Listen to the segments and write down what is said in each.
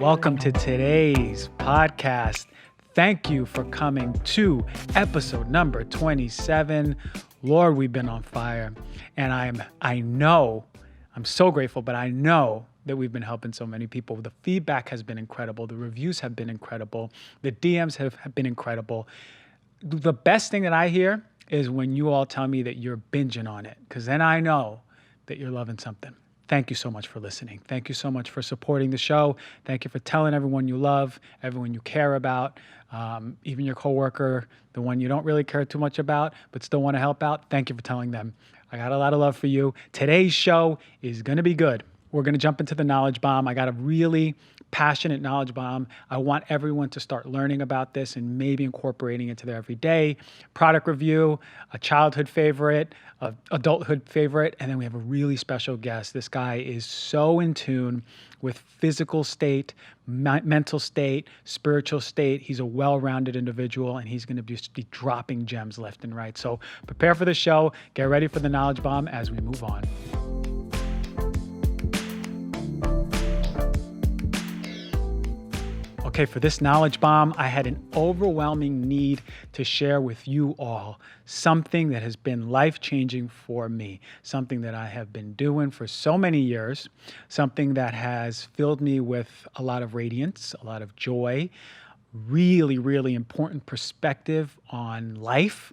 Welcome to today's podcast. Thank you for coming to episode number 27. Lord, we've been on fire. And I'm so grateful, but I know that we've been helping so many people. The feedback has been incredible. The reviews have been incredible. The DMs have been incredible. The best thing that I hear is when you all tell me that you're binging on it, because then I know that you're loving something. Thank you so much for listening. Thank you so much for supporting the show. Thank you for telling everyone you love, everyone you care about, even your coworker, the one you don't really care too much about, but still want to help out. Thank you for telling them. I got a lot of love for you. Today's show is going to be good. We're going to jump into the knowledge bomb. I got a really passionate knowledge bomb. I want everyone to start learning about this and maybe incorporating it into their everyday product review, a childhood favorite, a adulthood favorite, and then we have a really special guest. This guy is so in tune with physical state, mental state, spiritual state. He's a well-rounded individual, and he's going to just be dropping gems left and right. So prepare for the show. Get ready for the knowledge bomb as we move on. Okay, for this knowledge bomb, I had an overwhelming need to share with you all something that has been life-changing for me, something that I have been doing for so many years, something that has filled me with a lot of radiance, a lot of joy, really, really important perspective on life.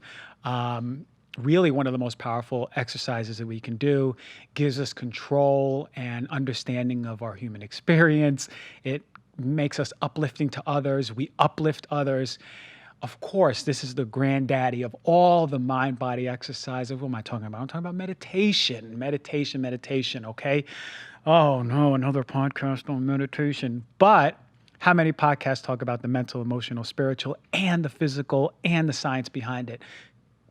Really one of the most powerful exercises that we can do, gives us control and understanding of our human experience. It makes us uplifting to others. We uplift others. Of course, this is the granddaddy of all the mind-body exercises. What am I talking about? I'm talking about meditation, okay? Oh no, another podcast on meditation. But how many podcasts talk about the mental, emotional, spiritual, and the physical, and the science behind it?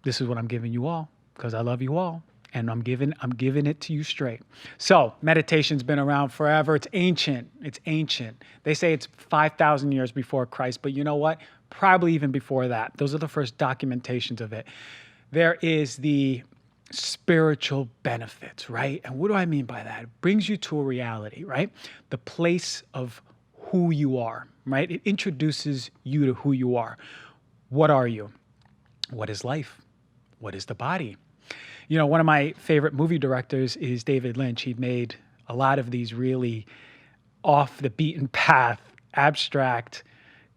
This is what I'm giving you all, because I love you all. And I'm giving it to you straight. So meditation's been around forever. It's ancient. They say it's 5,000 years before Christ, but you know what? Probably even before that. Those are the first documentations of it. There is the spiritual benefits, right? And what do I mean by that? It brings you to a reality, right? The place of who you are, right? It introduces you to who you are. What are you? What is life? What is the body? You know, one of my favorite movie directors is David Lynch. He made a lot of these really off the beaten path, abstract,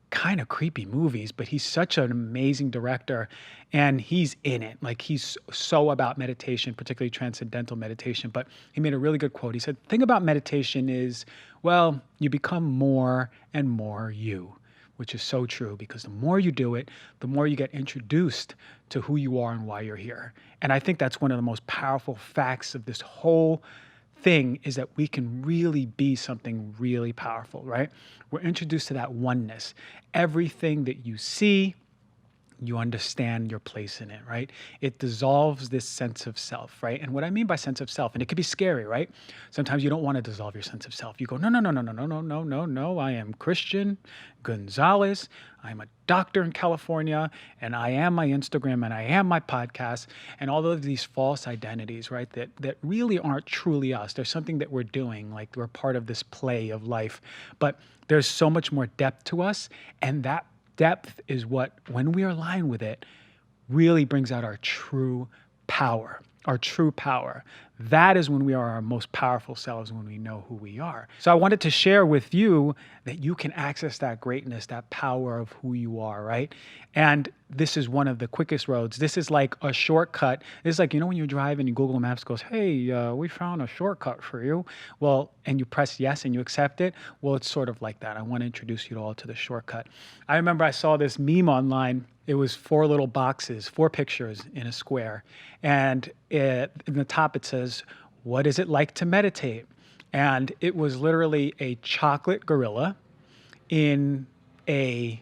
kind of creepy movies, but he's such an amazing director and he's in it. Like he's so about meditation, particularly transcendental meditation. But he made a really good quote. He said, the thing about meditation is, well, you become more and more you. Which is so true, because the more you do it, the more you get introduced to who you are and why you're here. And I think that's one of the most powerful facts of this whole thing, is that we can really be something really powerful, right? We're introduced to that oneness. Everything that you see, you understand your place in it, right? It dissolves this sense of self, right? And what I mean by sense of self, and it could be scary, right? Sometimes you don't want to dissolve your sense of self. You go, no. I am Christian Gonzalez. I'm a doctor in California, and I am my Instagram, and I am my podcast, and all of these false identities, right? That really aren't truly us. There's something that we're doing, like we're part of this play of life. But there's so much more depth to us, and that depth is what, when we are aligned with it, really brings out our true power. That is when we are our most powerful selves, when we know who we are. So I wanted to share with you that you can access that greatness, that power of who you are, right? And this is one of the quickest roads. This is like a shortcut. It's like, you know, when you drive and Google Maps goes, hey, we found a shortcut for you. Well, and you press yes and you accept it. Well, it's sort of like that. I want to introduce you all to the shortcut. I remember I saw this meme online. It was 4 little boxes, 4 pictures in a square. And in the top it says, what is it like to meditate? And it was literally a chocolate gorilla in a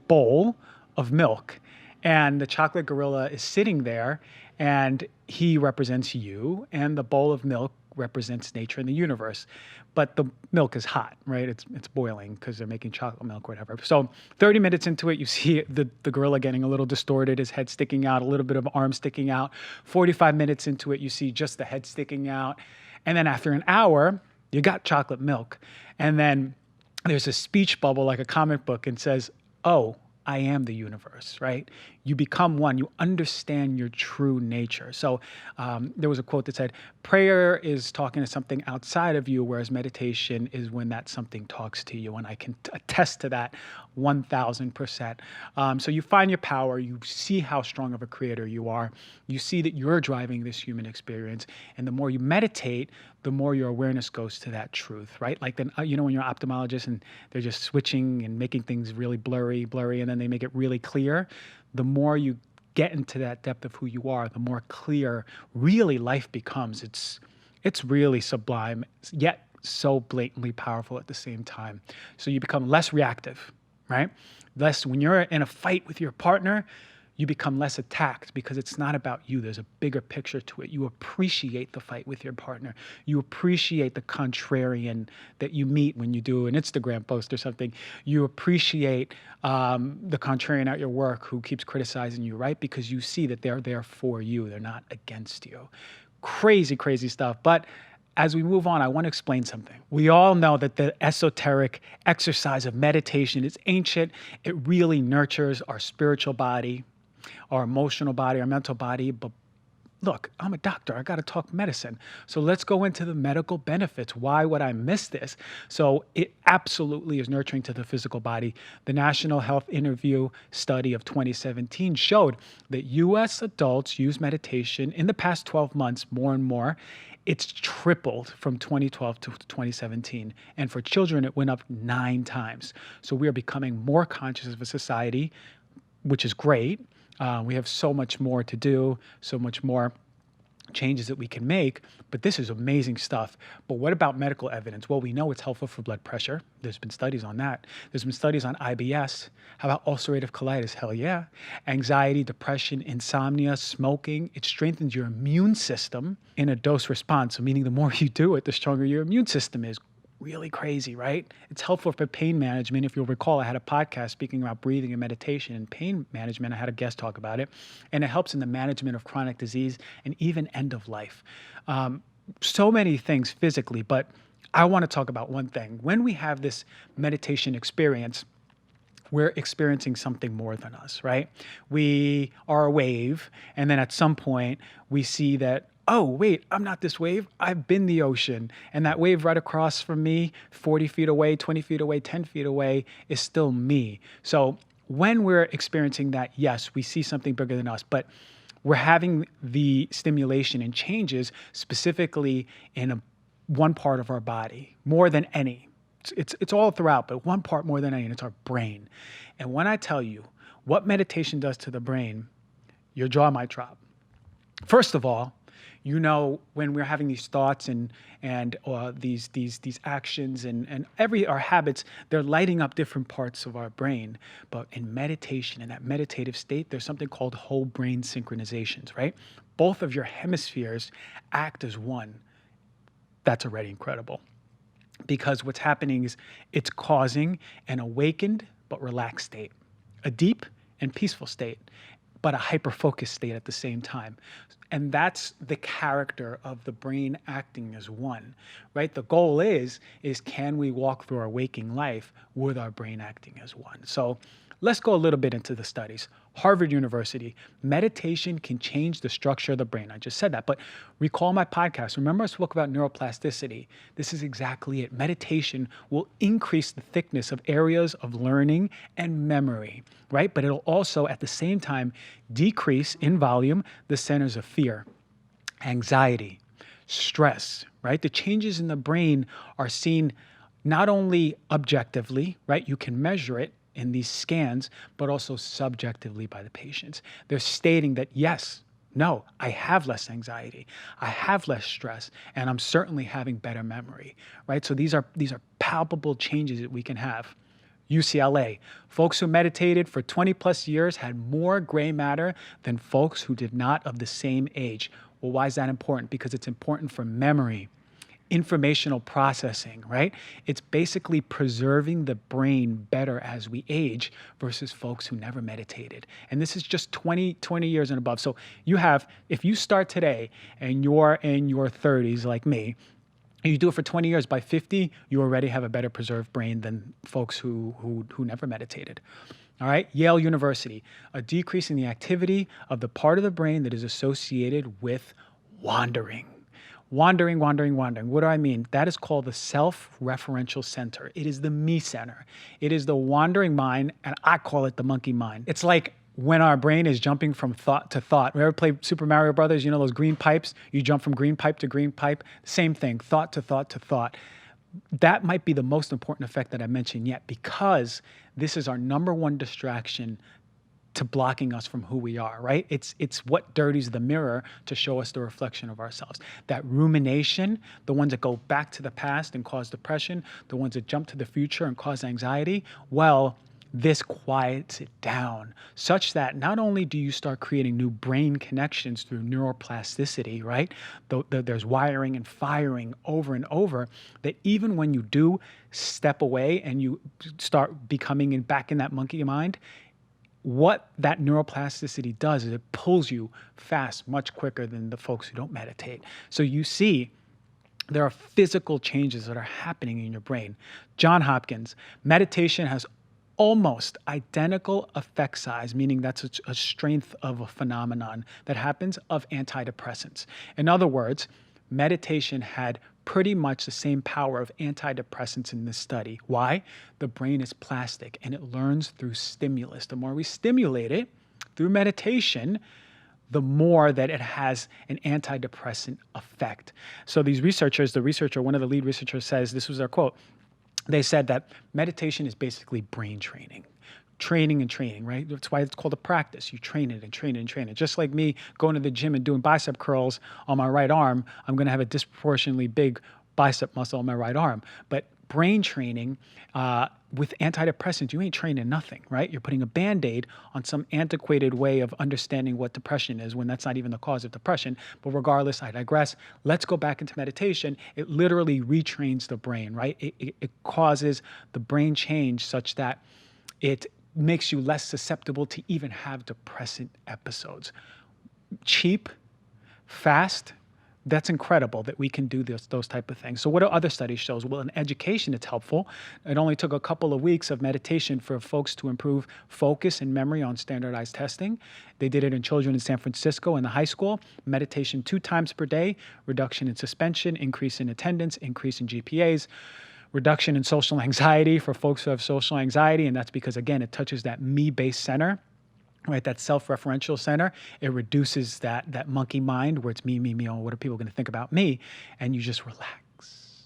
bowl of milk. And the chocolate gorilla is sitting there, and he represents you, and the bowl of milk represents nature and the universe. But the milk is hot, right? It's boiling because they're making chocolate milk or whatever. So 30 minutes into it, you see the gorilla getting a little distorted, his head sticking out, a little bit of arm sticking out. 45 minutes into it, you see just the head sticking out. And then after an hour, you got chocolate milk. And then there's a speech bubble like a comic book and says, oh, I am the universe, right? You become one. You understand your true nature. So there was a quote that said, prayer is talking to something outside of you, whereas meditation is when that something talks to you. And I can attest to that 1000%. So you find your power. You see how strong of a creator you are. You see that you're driving this human experience. And the more you meditate, the more your awareness goes to that truth, right? Like then, when you're an ophthalmologist and they're just switching and making things really blurry, and then they make it really clear, the more you get into that depth of who you are, the more clear really life becomes. It's really sublime, yet so blatantly powerful at the same time. So you become less reactive, right? When you're in a fight with your partner, you become less attacked because it's not about you. There's a bigger picture to it. You appreciate the fight with your partner. You appreciate the contrarian that you meet when you do an Instagram post or something. You appreciate the contrarian at your work who keeps criticizing you, right? Because you see that they're there for you. They're not against you. Crazy, crazy stuff. But as we move on, I want to explain something. We all know that the esoteric exercise of meditation is ancient. It really nurtures our spiritual body, our emotional body, our mental body. But look, I'm a doctor. I got to talk medicine. So let's go into the medical benefits. Why would I miss this? So it absolutely is nurturing to the physical body. The National Health Interview study of 2017 showed that U.S. adults use meditation in the past 12 months more and more. It's tripled from 2012 to 2017. And for children, it went up 9 times. So we are becoming more conscious of a society, which is great. We have so much more to do, so much more changes that we can make, but this is amazing stuff. But what about medical evidence? Well, we know it's helpful for blood pressure. There's been studies on that. There's been studies on IBS. How about ulcerative colitis? Hell yeah. Anxiety, depression, insomnia, smoking. It strengthens your immune system in a dose response. So meaning the more you do it, the stronger your immune system is. Really crazy, right? It's helpful for pain management. If you'll recall, I had a podcast speaking about breathing and meditation and pain management. I had a guest talk about it. And it helps in the management of chronic disease and even end of life. So many things physically, but I want to talk about one thing. When we have this meditation experience, we're experiencing something more than us, right? We are a wave, and then at some point, we see that, oh, wait, I'm not this wave. I've been the ocean. And that wave right across from me, 40 feet away, 20 feet away, 10 feet away, is still me. So when we're experiencing that, yes, we see something bigger than us, but we're having the stimulation and changes specifically in one part of our body, more than any. It's all throughout, but one part more than any, and it's our brain. And when I tell you what meditation does to the brain, your jaw might drop. First of all, when we're having these thoughts and these actions and our habits, they're lighting up different parts of our brain. But in meditation, in that meditative state, there's something called whole brain synchronizations, right? Both of your hemispheres act as one. That's already incredible. Because what's happening is it's causing an awakened but relaxed state, a deep and peaceful state, but a hyper-focused state at the same time. And that's the character of the brain acting as one, right? The goal is can we walk through our waking life with our brain acting as one? So let's go a little bit into the studies. Harvard University, meditation can change the structure of the brain. I just said that, but recall my podcast. Remember I spoke about neuroplasticity. This is exactly it. Meditation will increase the thickness of areas of learning and memory, right? But it'll also, at the same time, decrease in volume the centers of fear, anxiety, stress, right? The changes in the brain are seen not only objectively, right? You can measure it in these scans, but also subjectively by the patients. They're stating that, yes, no, I have less anxiety, I have less stress, and I'm certainly having better memory, right? So these are palpable changes that we can have. UCLA, folks who meditated for 20 plus years had more gray matter than folks who did not of the same age. Well, why is that important? Because it's important for memory, informational processing, right? It's basically preserving the brain better as we age versus folks who never meditated. And this is just 20 years and above. So if you start today and you're in your 30s like me, You do it for 20 years, by 50, you already have a better preserved brain than folks who never meditated. All right, Yale University, a decrease in the activity of the part of the brain that is associated with wandering. Wandering. What do I mean? That is called the self-referential center. It is the me center. It is the wandering mind, and I call it the monkey mind. It's like when our brain is jumping from thought to thought. We ever play Super Mario Brothers? You know those green pipes? You jump from green pipe to green pipe. Same thing, thought to thought to thought. That might be the most important effect that I mentioned yet, because this is our number one distraction to blocking us from who we are, right? It's what dirties the mirror to show us the reflection of ourselves. That rumination, the ones that go back to the past and cause depression, the ones that jump to the future and cause anxiety, well, this quiets it down such that not only do you start creating new brain connections through neuroplasticity, right? There's wiring and firing over and over, that even when you do step away and you start becoming back in that monkey mind, what that neuroplasticity does is it pulls you fast, much quicker than the folks who don't meditate. So you see, there are physical changes that are happening in your brain. John Hopkins, meditation has almost identical effect size, meaning that's a strength of a phenomenon that happens, of antidepressants. In other words, meditation had pretty much the same power of antidepressants in this study. Why? The brain is plastic and it learns through stimulus. The more we stimulate it through meditation, the more that it has an antidepressant effect. So these researchers, one of the lead researchers says, this was their quote, they said that meditation is basically brain training. Training and training, right? That's why it's called a practice. You train it and train it and train it. Just like me going to the gym and doing bicep curls on my right arm, I'm going to have a disproportionately big bicep muscle on my right arm. But brain training, with antidepressants, you ain't training nothing, right? You're putting a Band-Aid on some antiquated way of understanding what depression is when that's not even the cause of depression. But regardless, I digress. Let's go back into meditation. It literally retrains the brain, right? It causes the brain change such that it makes you less susceptible to even have depressant episodes. Cheap, fast, that's incredible that we can do those type of things. So what do other studies show? Well, in education, it's helpful. It only took a couple of weeks of meditation for folks to improve focus and memory on standardized testing. They did it in children in San Francisco in the high school. Meditation 2 times per day, reduction in suspension, increase in attendance, increase in GPAs. Reduction in social anxiety for folks who have social anxiety, and that's because, again, it touches that me-based center, right? That self-referential center. It reduces that monkey mind where it's me, oh, what are people going to think about me? And you just relax.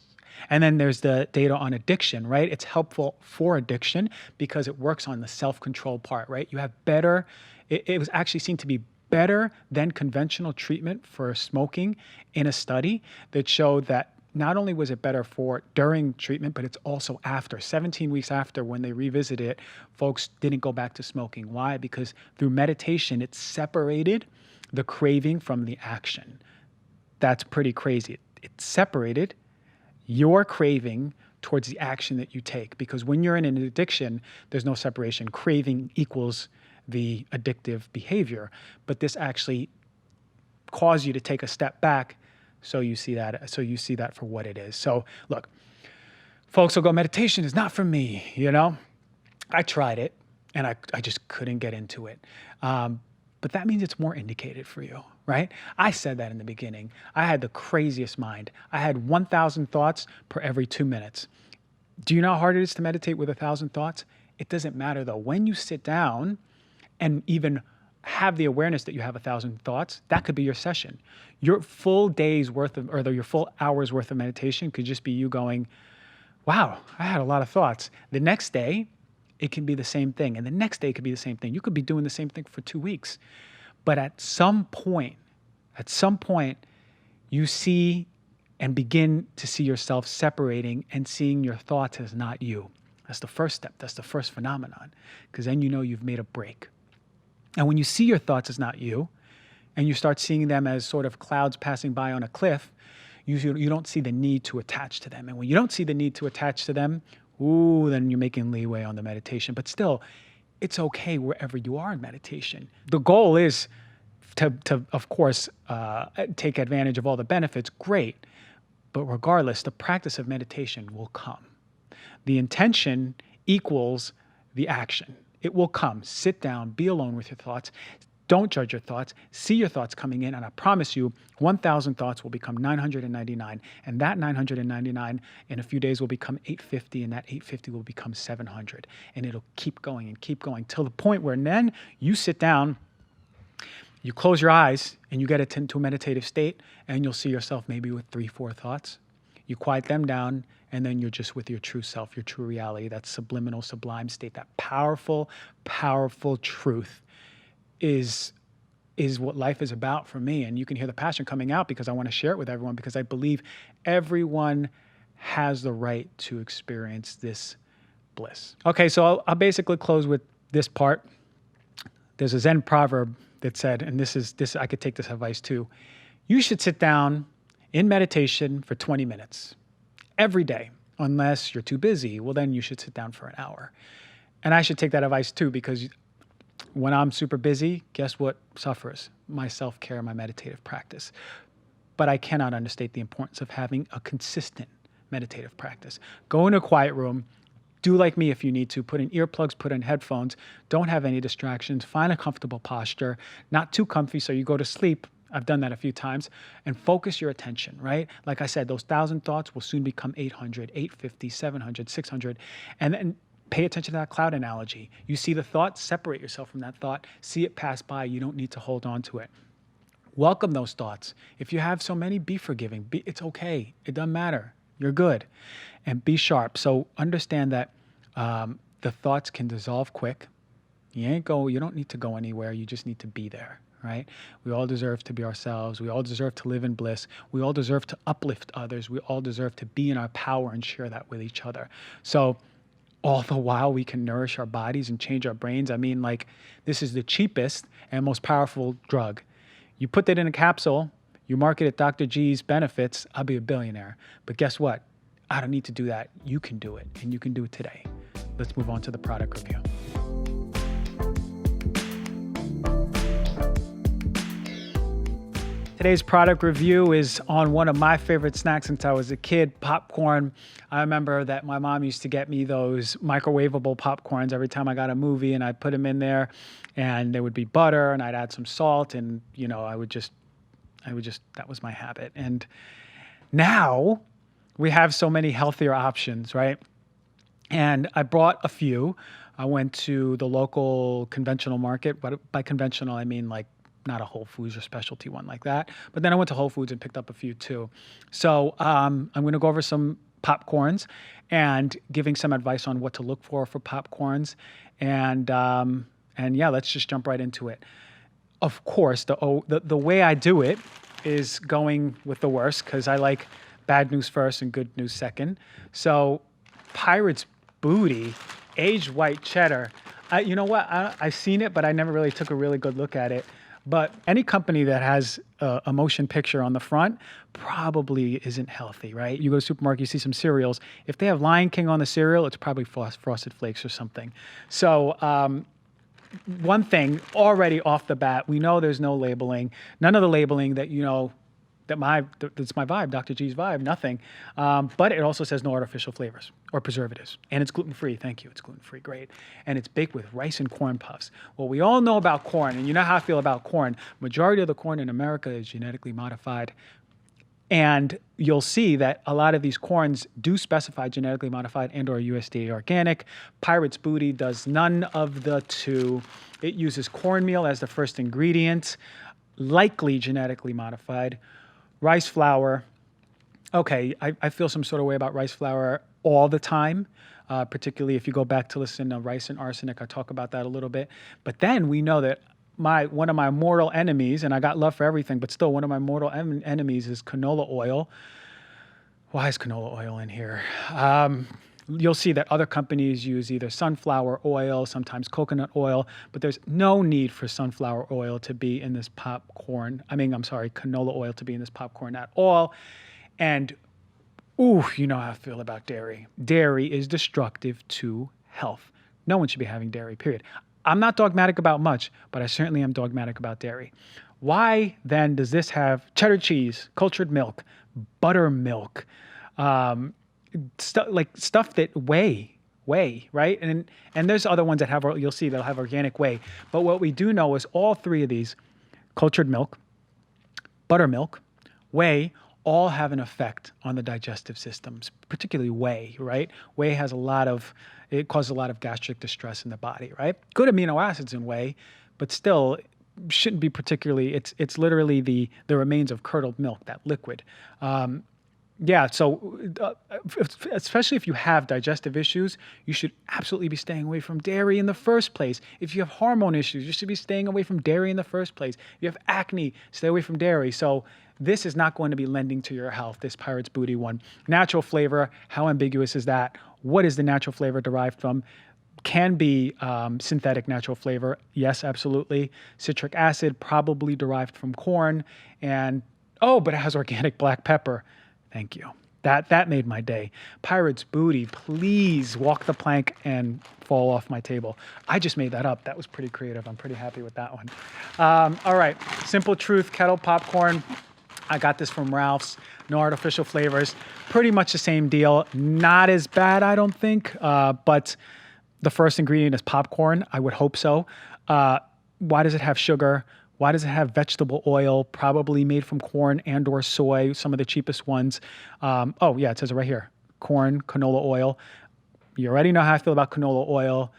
And then there's the data on addiction, right? It's helpful for addiction because it works on the self-control part, right? You have better, it was actually seen to be better than conventional treatment for smoking in a study that showed that not only was it better for during treatment, but it's also after. 17 weeks after, when they revisited it, folks didn't go back to smoking. Why? Because through meditation, it separated the craving from the action. That's pretty crazy. It separated your craving towards the action that you take. Because when you're in an addiction, there's no separation. Craving equals the addictive behavior. But this actually caused you to take a step back. So you see that for what it is. So look, folks will go, meditation is not for me, you know? I tried it and I just couldn't get into it. But that means it's more indicated for you, right? I said that in the beginning. I had the craziest mind. I had 1,000 thoughts per every 2 minutes. Do you know how hard it is to meditate with 1,000 thoughts? It doesn't matter though. When you sit down and even have the awareness that you have 1,000 thoughts, that could be your session. Your full day's worth of, or your full hour's worth of meditation could just be you going, wow, I had a lot of thoughts. The next day, it can be the same thing. And the next day could be the same thing. You could be doing the same thing for 2 weeks. But at some point, you see and begin to see yourself separating and seeing your thoughts as not you. That's the first step. That's the first phenomenon. Because then you know you've made a break. And when you see your thoughts as not you, and you start seeing them as sort of clouds passing by on a cliff, you don't see the need to attach to them. And when you don't see the need to attach to them, then you're making leeway on the meditation. But still, it's okay wherever you are in meditation. The goal is to of course, take advantage of all the benefits. Great. But regardless, the practice of meditation will come. The intention equals the action. It will come. Sit down, be alone with your thoughts. Don't judge your thoughts. See your thoughts coming in, and I promise you, 1,000 thoughts will become 999, and that 999 in a few days will become 850, and that 850 will become 700, and it'll keep going and keep going till the point where then you sit down, you close your eyes, and you get into a meditative state, and you'll see yourself maybe with 3-4 thoughts. You quiet them down, and then you're just with your true self, your true reality, that subliminal, sublime state, that powerful, powerful truth is what life is about for me. And you can hear the passion coming out because I want to share it with everyone, because I believe everyone has the right to experience this bliss. Okay, so I'll basically close with this part. There's a Zen proverb that said, and this I could take this advice too, you should sit down in meditation for 20 minutes every day, unless you're too busy. Well, then you should sit down for an hour. And I should take that advice too, because when I'm super busy, guess what suffers? My self-care, my meditative practice. But I cannot understate the importance of having a consistent meditative practice. Go in a quiet room, do like me if you need to, put in earplugs, put in headphones, don't have any distractions, find a comfortable posture, not too comfy so you go to sleep. I've done that a few times, and focus your attention, right? Like I said, those 1,000 thoughts will soon become 800, 850, 700, 600, and then pay attention to that cloud analogy. You see the thought, separate yourself from that thought, see it pass by. You don't need to hold on to it. Welcome those thoughts. If you have so many, be forgiving. It's okay. It doesn't matter. You're good. And be sharp. So understand that the thoughts can dissolve quick. You don't need to go anywhere. You just need to be there, right? We all deserve to be ourselves. We all deserve to live in bliss. We all deserve to uplift others. We all deserve to be in our power and share that with each other. So all the while we can nourish our bodies and change our brains. I mean, like, this is the cheapest and most powerful drug. You put that in a capsule, you market it Dr. G's benefits, I'll be a billionaire. But guess what? I don't need to do that. You can do it, and you can do it today. Let's move on to the product review. Today's product review is on one of my favorite snacks since I was a kid, popcorn. I remember that my mom used to get me those microwavable popcorns every time I got a movie, and I'd put them in there, and there would be butter, and I'd add some salt, and I would just, that was my habit. And now we have so many healthier options, right? And I brought a few. I went to the local conventional market, but by conventional, I mean like not a Whole Foods or specialty one like that. But then I went to Whole Foods and picked up a few too. So I'm going to go over some popcorns and giving some advice on what to look for popcorns. And yeah, let's just jump right into it. Of course, the way I do it is going with the worst, because I like bad news first and good news second. So Pirate's Booty, aged white cheddar. You know what? I've seen it, but I never really took a really good look at it. But any company that has a motion picture on the front probably isn't healthy, right? You go to the supermarket, you see some cereals. If they have Lion King on the cereal, it's probably Frosted Flakes or something. So one thing already off the bat, we know there's no labeling. None of the labeling that that's my vibe, Dr. G's vibe, nothing. But it also says no artificial flavors or preservatives. And it's gluten-free. Thank you. It's gluten-free. Great. And it's baked with rice and corn puffs. Well, we all know about corn, and you know how I feel about corn. Majority of the corn in America is genetically modified. And you'll see that a lot of these corns do specify genetically modified and or USDA organic. Pirate's Booty does none of the two. It uses cornmeal as the first ingredient, likely genetically modified. Rice flour. Okay, I feel some sort of way about rice flour all the time, particularly if you go back to listen to Rice and Arsenic. I talk about that a little bit. But then we know that one of my mortal enemies, and I got love for everything, but still one of my mortal enemies is canola oil. Why is canola oil in here? You'll see that other companies use either sunflower oil, sometimes coconut oil, but there's no need for sunflower oil to be in this canola oil to be in this popcorn at all. And, you know how I feel about dairy. Dairy is destructive to health. No one should be having dairy, period. I'm not dogmatic about much, but I certainly am dogmatic about dairy. Why then does this have cheddar cheese, cultured milk, buttermilk, stuff that whey, right? And there's other ones that have, you'll see they'll have organic whey. But what we do know is all three of these, cultured milk, buttermilk, whey, all have an effect on the digestive systems, particularly whey, right? Whey has it causes a lot of gastric distress in the body, right? Good amino acids in whey, but still shouldn't be particularly, it's literally the remains of curdled milk, that liquid. So especially if you have digestive issues, you should absolutely be staying away from dairy in the first place. If you have hormone issues, you should be staying away from dairy in the first place. If you have acne, stay away from dairy. So this is not going to be lending to your health, this Pirate's Booty one. Natural flavor, how ambiguous is that? What is the natural flavor derived from? Can be synthetic natural flavor. Yes, absolutely. Citric acid, probably derived from corn. And, but it has organic black pepper. Thank you. That made my day. Pirate's Booty, please walk the plank and fall off my table. I just made that up. That was pretty creative. I'm pretty happy with that one. All right. Simple Truth Kettle popcorn. I got this from Ralph's. No artificial flavors. Pretty much the same deal. Not as bad, I don't think. But the first ingredient is popcorn. I would hope so. Why does it have sugar? Why does it have vegetable oil? Probably made from corn and or soy, some of the cheapest ones. It says it right here. Corn, canola oil. You already know how I feel about canola oil.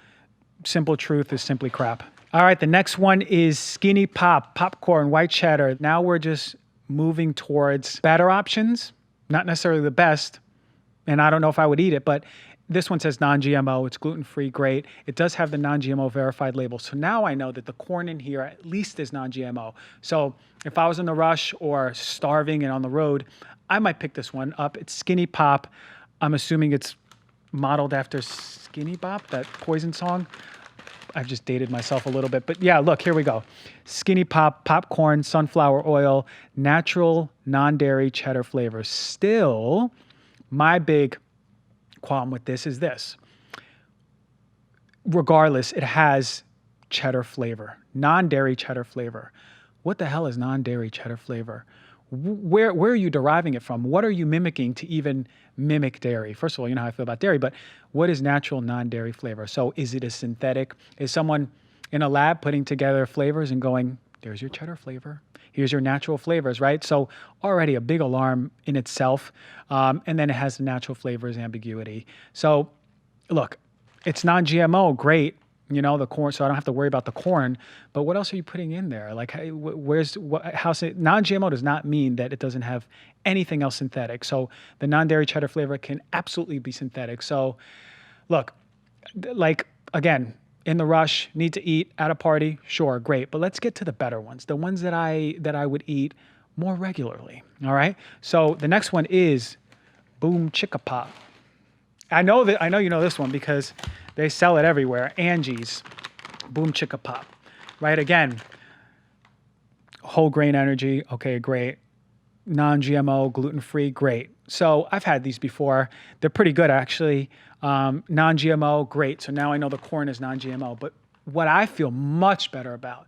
Simple Truth is simply crap. All right, the next one is Skinny Pop, popcorn, white cheddar. Now we're just moving towards better options. Not necessarily the best, and I don't know if I would eat it, but this one says non-GMO. It's gluten-free, great. It does have the non-GMO verified label. So now I know that the corn in here at least is non-GMO. So if I was in the rush or starving and on the road, I might pick this one up. It's Skinny Pop. I'm assuming it's modeled after Skinny Bop, that Poison song. I've just dated myself a little bit. But yeah, look, here we go. Skinny Pop, popcorn, sunflower oil, natural, non-dairy cheddar flavors. Still, my big qualm with this is this. Regardless, it has cheddar flavor, non-dairy cheddar flavor. What the hell is non-dairy cheddar flavor? Where are you deriving it from? What are you mimicking to even mimic dairy? First of all, you know how I feel about dairy, but what is natural non-dairy flavor? So is it a synthetic? Is someone in a lab putting together flavors and going, there's your cheddar flavor, here's your natural flavors, right? So already a big alarm in itself. And then it has the natural flavors ambiguity. So look, it's non-GMO, great. You know, the corn, so I don't have to worry about the corn, but what else are you putting in there? Like, non-GMO does not mean that it doesn't have anything else synthetic. So the non-dairy cheddar flavor can absolutely be synthetic. So look, like, again, in the rush, need to eat at a party, sure, great. But let's get to the better ones, the ones that I would eat more regularly, all right? So the next one is Boom Chicka Pop. I know you know this one because they sell it everywhere. Angie's Boom Chicka Pop, right? Again, whole grain energy. Okay, great. Non-GMO, gluten-free, great. So I've had these before. They're pretty good, actually. Non-GMO, great. So now I know the corn is non-GMO. But what I feel much better about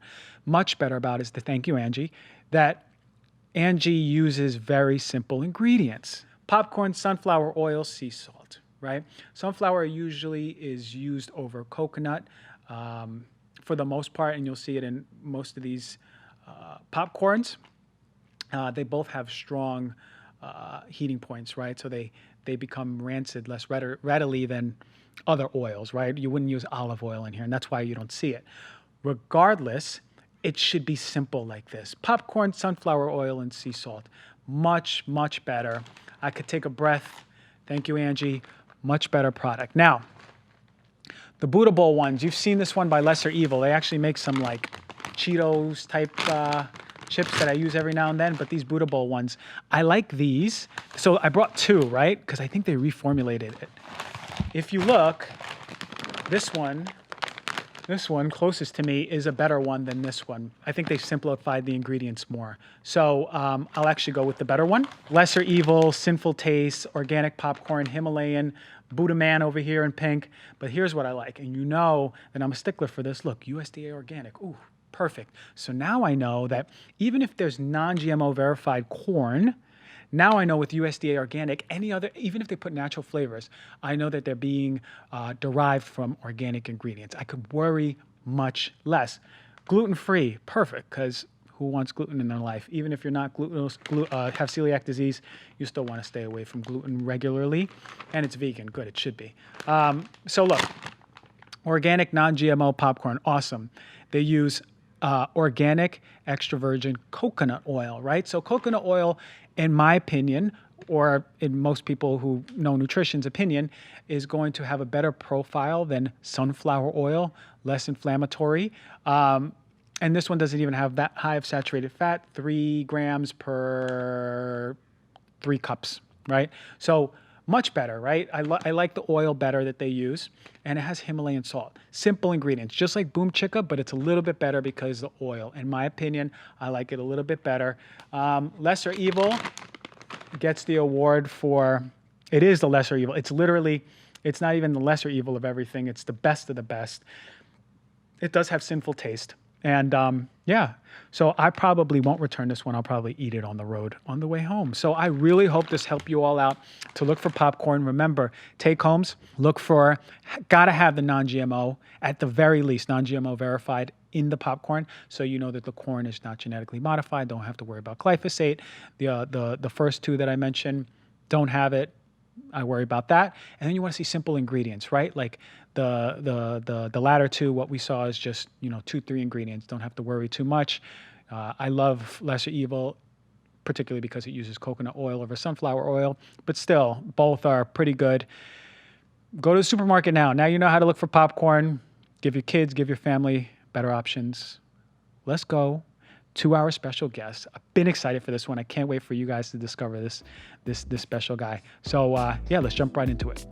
is thank you, Angie, that Angie uses very simple ingredients. Popcorn, sunflower oil, sea salt. Right? Sunflower usually is used over coconut for the most part, and you'll see it in most of these popcorns. They both have strong heating points, right? So they become rancid less readily than other oils, right? You wouldn't use olive oil in here, and that's why you don't see it. Regardless, it should be simple like this. Popcorn, sunflower oil, and sea salt. Much, much better. I could take a breath. Thank you, Angie. Much better product. Now, the Buddha Bowl ones, you've seen this one by Lesser Evil. They actually make some like Cheetos type chips that I use every now and then, but these Buddha Bowl ones, I like these. So I brought two, right? Because I think they reformulated it. If you look, this one closest to me is a better one than this one. I think they simplified the ingredients more. So I'll actually go with the better one. Lesser Evil, Sinful Taste, Organic Popcorn, Himalayan, Buddha Man over here in pink. But here's what I like. And you know that I'm a stickler for this. Look, USDA organic. Ooh, perfect. So now I know that even if there's non-GMO verified corn, Now I know with USDA organic, even if they put natural flavors, I know that they're being derived from organic ingredients. I could worry much less. Gluten-free, perfect, because who wants gluten in their life? Even if you're not have celiac disease, you still want to stay away from gluten regularly. And it's vegan. Good, it should be. So look, organic, non-GMO popcorn, awesome. They use organic, extra virgin coconut oil, right? So coconut oil, in my opinion, or in most people who know nutrition's opinion, is going to have a better profile than sunflower oil, less inflammatory. And this one doesn't even have that high of saturated fat, 3 grams per 3 cups, right? So much better, right? I like the oil better that they use, and it has Himalayan salt. Simple ingredients, just like Boom Chicka, but it's a little bit better because of the oil. In my opinion, I like it a little bit better. Lesser Evil gets the award for, it is the lesser evil. It's not even the lesser evil of everything. It's the best of the best. It does have sinful taste. And so I probably won't return this one. I'll probably eat it on the road on the way home. So I really hope this helped you all out to look for popcorn. Remember, take homes, gotta have the non-GMO, at the very least, non-GMO verified in the popcorn, so you know that the corn is not genetically modified. Don't have to worry about glyphosate. The first 2 that I mentioned don't have it. I worry about that. And then you want to see simple ingredients, right? Like the latter 2, what we saw is just 2-3 ingredients. Don't have to worry too much. I love Lesser Evil, particularly because it uses coconut oil over sunflower oil. But still, both are pretty good. Go to the supermarket now. Now you know how to look for popcorn. Give your kids, give your family better options. Let's go. 2-hour special guest. I've been excited for this one. I can't wait for you guys to discover this special guy. So let's jump right into it.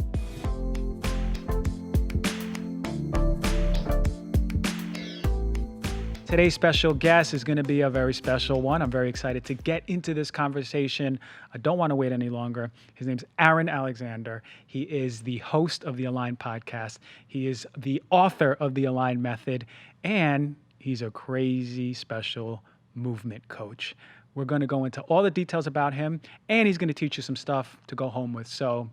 Today's special guest is going to be a very special one. I'm very excited to get into this conversation. I don't want to wait any longer. His name's Aaron Alexander. He is the host of the Align podcast. He is the author of the Align Method, and he's a crazy special movement coach. We're going to go into all the details about him, and he's going to teach you some stuff to go home with. So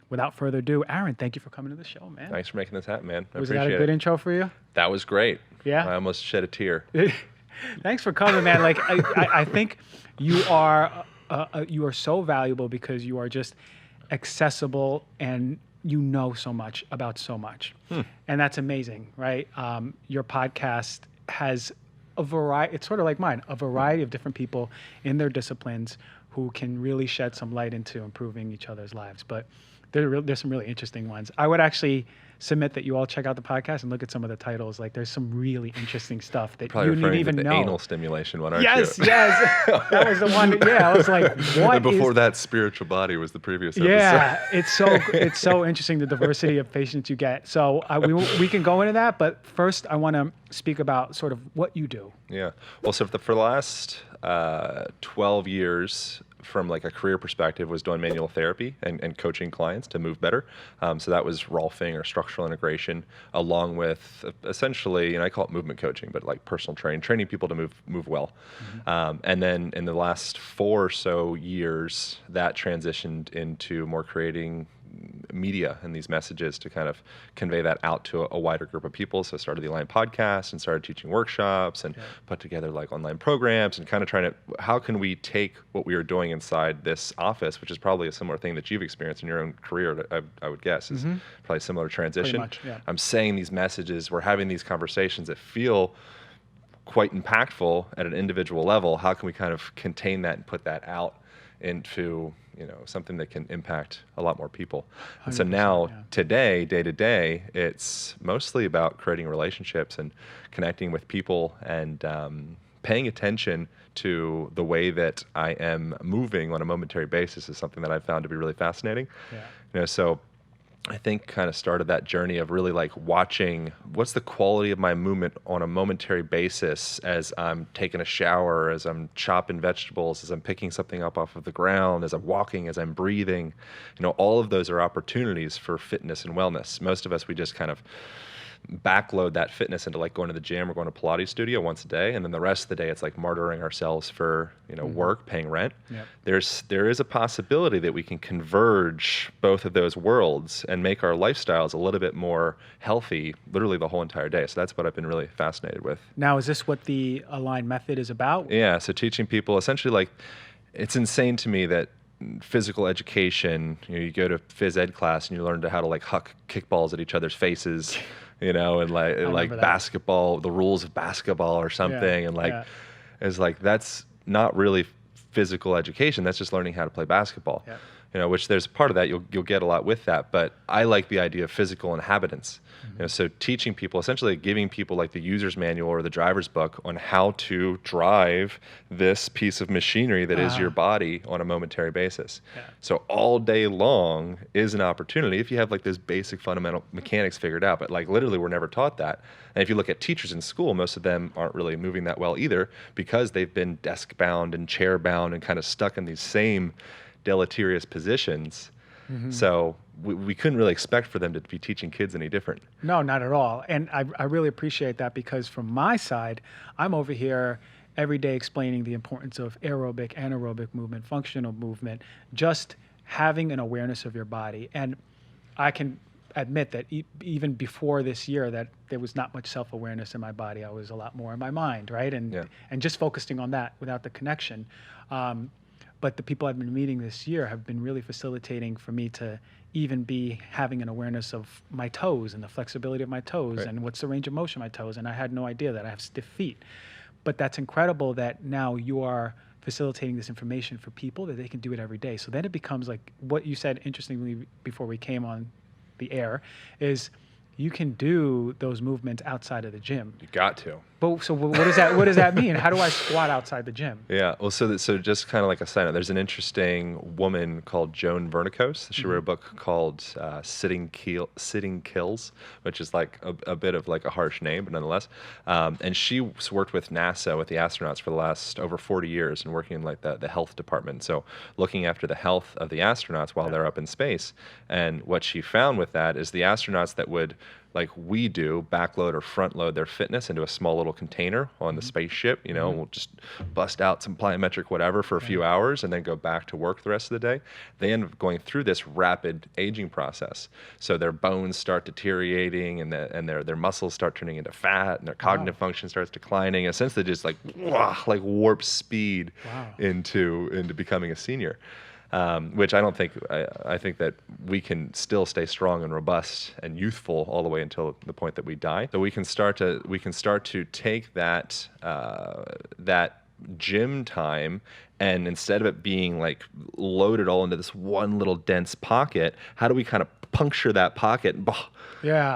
without further ado, Aaron, thank you for coming to the show, man. Thanks for making this happen, man. Was that a good intro for you? That was great. Yeah? I almost shed a tear. Thanks for coming, man. Like I think you are so valuable because you are just accessible and you know so much about so much. And that's amazing, right? Your podcast has a variety, it's sort of like mine, a variety of different people in their disciplines who can really shed some light into improving each other's lives. But there's some really interesting ones. I would actually submit that you all check out the podcast and look at some of the titles. Like there's some really interesting stuff that probably you didn't even know. Anal stimulation one, aren't you? Yes. That was the one. Yeah, I was like, what? And before that, spiritual body was the previous episode. Yeah, it's so interesting, the diversity of patients you get. So we can go into that, but first I want to speak about sort of what you do. Yeah. Well, so for the last 12 years, from like a career perspective, was doing manual therapy and coaching clients to move better. So that was Rolfing or structural integration, along with essentially, and I call it movement coaching, but like personal training people to move well. And then in the last 4 or so years, that transitioned into more creating media and these messages to kind of convey that out to a wider group of people. So I started the Align podcast and started teaching workshops and put together like online programs and kind of trying to, how can we take what we are doing inside this office, which is probably a similar thing that you've experienced in your own career, I would guess, is probably a similar transition. Pretty much, yeah. I'm saying these messages, we're having these conversations that feel quite impactful at an individual level. How can we kind of contain that and put that out into something that can impact a lot more people? And so now, today, day to day, it's mostly about creating relationships and connecting with people and paying attention to the way that I am moving on a momentary basis is something that I've found to be really fascinating. So I think kind of started that journey of really like watching what's the quality of my movement on a momentary basis as I'm taking a shower, as I'm chopping vegetables, as I'm picking something up off of the ground, as I'm walking, as I'm breathing. All of those are opportunities for fitness and wellness. Most of us, we just kind of backload that fitness into like going to the gym or going to Pilates studio once a day, and then the rest of the day it's like martyring ourselves for work, paying rent. Yep. There is a possibility that we can converge both of those worlds and make our lifestyles a little bit more healthy, literally the whole entire day. So that's what I've been really fascinated with. Now, is this what the aligned method is about? Yeah. So teaching people essentially, like, it's insane to me that physical education, you go to phys ed class and you learn how to like huck kickballs at each other's faces, and like basketball, the rules of basketball or something. And like, it's like, that's not really physical education. That's just learning how to play basketball, which there's part of that. You'll get a lot with that. But I like the idea of physical inhabitants. So teaching people, essentially giving people like the user's manual or the driver's book on how to drive this piece of machinery that is your body on a momentary basis. So all day long is an opportunity if you have like those basic fundamental mechanics figured out. But like literally we're never taught that. And if you look at teachers in school, most of them aren't really moving that well either, because they've been desk bound and chair bound and kind of stuck in these same deleterious positions. So we couldn't really expect for them to be teaching kids any different. No, not at all. And I really appreciate that, because from my side, I'm over here every day explaining the importance of aerobic, anaerobic movement, functional movement, just having an awareness of your body. And I can admit that even before this year, that there was not much self-awareness in my body. I was a lot more in my mind, right? And just focusing on that without the connection. But the people I've been meeting this year have been really facilitating for me to even be having an awareness of my toes and the flexibility of my toes and what's the range of motion of my toes. And I had no idea that I have stiff feet. But that's incredible that now you are facilitating this information for people that they can do it every day. So then it becomes like what you said, interestingly, before we came on the air, is you can do those movements outside of the gym. You got to. But so what does that what does that mean? How do I squat outside the gym? Yeah, well, so just kind of like a side note, there's an interesting woman called Joan Vernikos. She wrote a book called Sitting Kills, which is like a bit of like a harsh name, but nonetheless. And she worked with NASA, with the astronauts for the last over 40 years, and working in like the health department. So looking after the health of the astronauts while they're up in space. And what she found with that is the astronauts that would, like we do, backload or front load their fitness into a small little container on the spaceship, we'll just bust out some plyometric whatever for a few hours and then go back to work the rest of the day. They end up going through this rapid aging process. So their bones start deteriorating and their muscles start turning into fat and their cognitive function starts declining. Essentially just like warp speed into becoming a senior. Which I don't think, I think that we can still stay strong and robust and youthful all the way until the point that we die. So we can start to take that gym time, and instead of it being like loaded all into this one little dense pocket, how do we kind of puncture that pocket and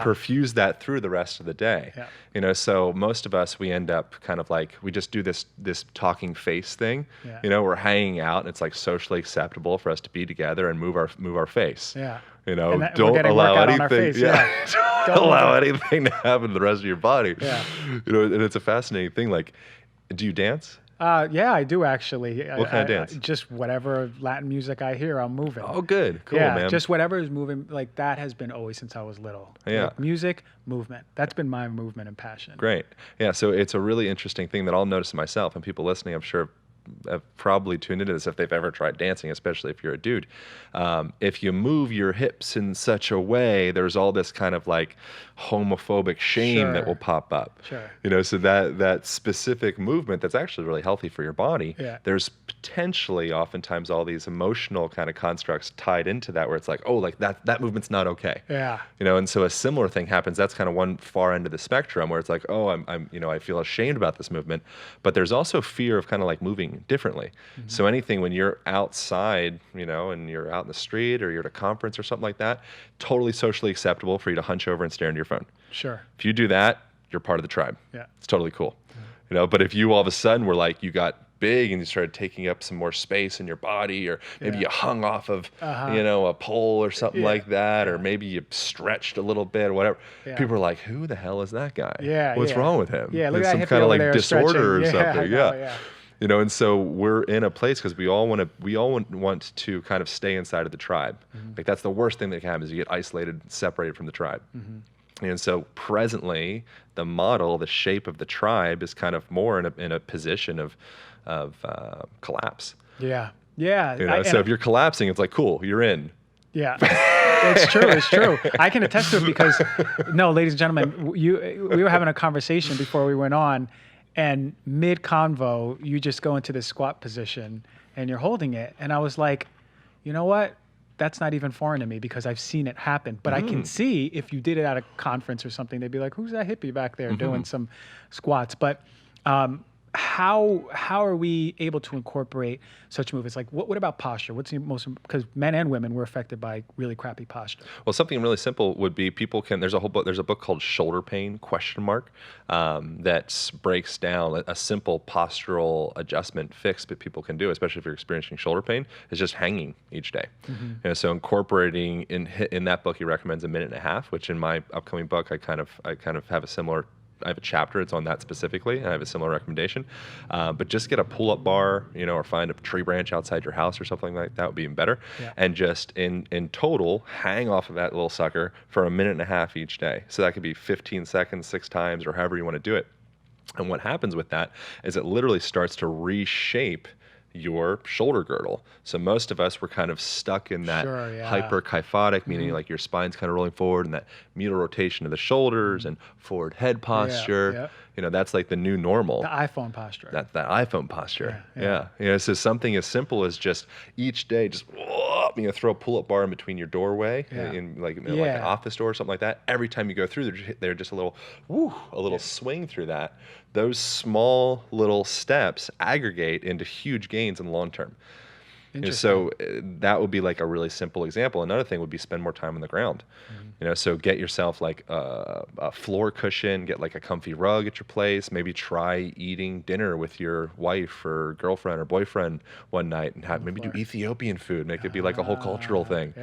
perfuse that through the rest of the day? So most of us, we end up kind of like, we just do this talking face thing. We're hanging out and it's like socially acceptable for us to be together and move our face. Don't allow anything. Don't allow anything to happen to the rest of your body. And it's a fascinating thing. Like, do you dance? Yeah, I do actually. What kind of dance? Just whatever Latin music I hear, I'm moving. Oh, good. Cool, man. Just whatever is moving. Like that has been always since I was little. Like music, movement. That's been my movement and passion. Great. Yeah, so it's a really interesting thing that I'll notice myself, and people listening, I'm sure, have probably tuned into this if they've ever tried dancing, especially if you're a dude. If you move your hips in such a way, there's all this kind of like homophobic shame that will pop up. So that specific movement that's actually really healthy for your body, there's potentially oftentimes all these emotional kind of constructs tied into that, where it's like, oh, like that movement's not okay. And so a similar thing happens. That's kind of one far end of the spectrum, where it's like, oh, I'm I feel ashamed about this movement, but there's also fear of kind of like moving differently. So anything when you're outside, and you're out in the street or you're at a conference or something like that, totally socially acceptable for you to hunch over and stare into your phone. If you do that, you're part of the tribe. It's totally cool. But if you all of a sudden were like, you got big and you started taking up some more space in your body, or maybe you hung off of a pole or something like that, or maybe you stretched a little bit or whatever, people are like, who the hell is that guy? What's wrong with him? Look There's at some kind of like disorder stretching. or something. And so we're in a place because we all want to kind of stay inside of the tribe. Like that's the worst thing that can happen, is you get isolated, separated from the tribe. And so presently, the model, the shape of the tribe is kind of more in a position of collapse. Yeah. Yeah. So if you're collapsing, it's like, cool, you're in. Yeah. It's true. It's true. I can attest to it because, no, ladies and gentlemen, we were having a conversation before we went on, and mid-convo, you just go into this squat position and you're holding it. And I was like, you know what? That's not even foreign to me because I've seen it happen. But I can see if you did it at a conference or something, they'd be like, who's that hippie back there doing some squats? But how are we able to incorporate such movements? Like, what about posture? What's the most, because men and women were affected by really crappy posture. Well, something really simple would be there's a book called Shoulder Pain ? That breaks down a simple postural adjustment fix that people can do, especially if you're experiencing shoulder pain, is just hanging each day. So incorporating in that book, he recommends 1.5 minutes, which in my upcoming book, I kind of have a similar. I have a chapter, it's on that specifically, and I have a similar recommendation. But just get a pull-up bar, or find a tree branch outside your house or something like that would be even better. Yeah. And just in total, hang off of that little sucker for 1.5 minutes each day. So that could be 15 seconds, 6 times, or however you want to do it. And what happens with that is it literally starts to reshape your shoulder girdle. So most of us were kind of stuck in that hyperkyphotic, meaning like your spine's kind of rolling forward and that medial rotation of the shoulders and forward head posture. That's like the new normal. The iPhone posture. That iPhone posture. Yeah. So something as simple as just each day, just throw a pull-up bar in between your doorway, in like an office door or something like that. Every time you go through, they're just a little swing through that. Those small little steps aggregate into huge gains in the long term. So that would be like a really simple example. Another thing would be spend more time on the ground. So get yourself like a floor cushion, get like a comfy rug at your place. Maybe try eating dinner with your wife or girlfriend or boyfriend one night and maybe do Ethiopian food. Make it be like a whole cultural thing.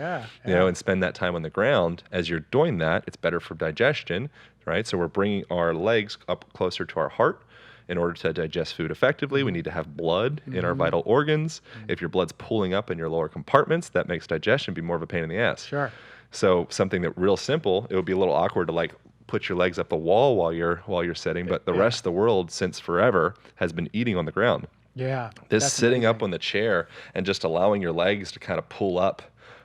And spend that time on the ground. As you're doing that, it's better for digestion, right? So we're bringing our legs up closer to our heart. In order to digest food effectively, we need to have blood in our vital organs. If your blood's pooling up in your lower compartments, that makes digestion be more of a pain in the ass. Sure. So something that real simple, it would be a little awkward to like put your legs up the wall while you're sitting, but the rest of the world since forever has been eating on the ground. Yeah. This sitting up on the chair and just allowing your legs to kind of pull up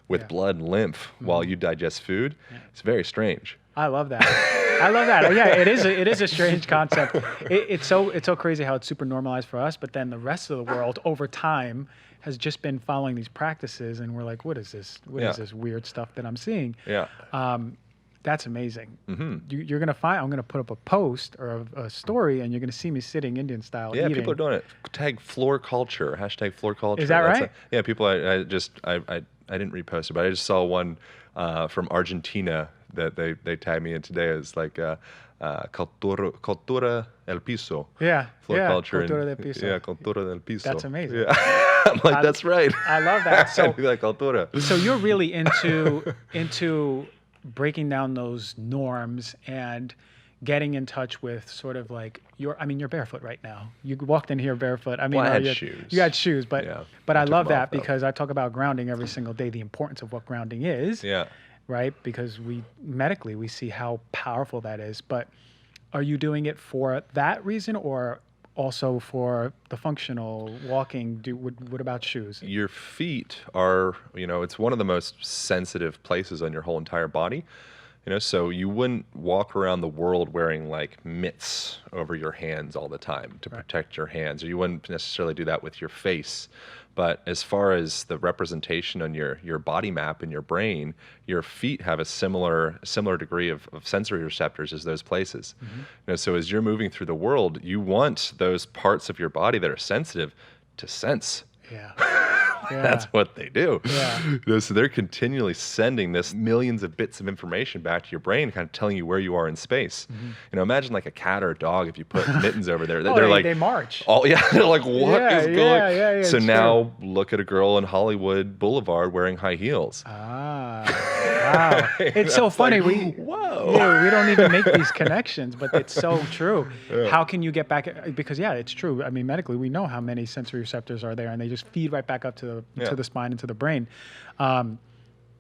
with blood and lymph while you digest food, it's very strange. I love that. Yeah, it is a strange concept. It's so crazy how it's super normalized for us, but then the rest of the world over time has just been following these practices, and we're like, what is this? What is this weird stuff that I'm seeing? Yeah. That's amazing. You're gonna find. I'm gonna put up a post or a story, and you're gonna see me sitting Indian style. Yeah, eating. people are doing it. Tag floor culture. # floor culture. Is that right? People. I didn't repost it, but I just saw one from Argentina that they tagged me in today as like cultura el piso. Yeah. Floor culture. Cultura del piso. Yeah, cultura del piso. That's amazing. Yeah. I'm like, that's right. I love that. So like cultura. So you're really into breaking down those norms and getting in touch with sort of like you're barefoot right now. You walked in here barefoot. I had shoes. You had shoes, but I love that because I talk about grounding every single day, the importance of what grounding is. Yeah. Right? Because we see how powerful that is. But are you doing it for that reason or also for the functional walking? What about shoes? Your feet are, it's one of the most sensitive places on your whole entire body. So you wouldn't walk around the world wearing like mitts over your hands all the time to protect your hands, or you wouldn't necessarily do that with your face. But as far as the representation on your body map in your brain, your feet have a similar degree of sensory receptors as those places. So as you're moving through the world, you want those parts of your body that are sensitive to sense. Yeah. That's what they do. Yeah. So they're continually sending this millions of bits of information back to your brain, kind of telling you where you are in space. Imagine like a cat or a dog, if you put mittens over there, they're like, they march. They're like, what is going on? Yeah, so now look at a girl in Hollywood Boulevard wearing high heels. Wow. It's so funny. Like, whoa. Yeah, we don't even make these connections, but it's so true. How can you get back? Because it's true. I mean, medically, we know how many sensory receptors are there, and they just feed right back up to the spine and to the brain.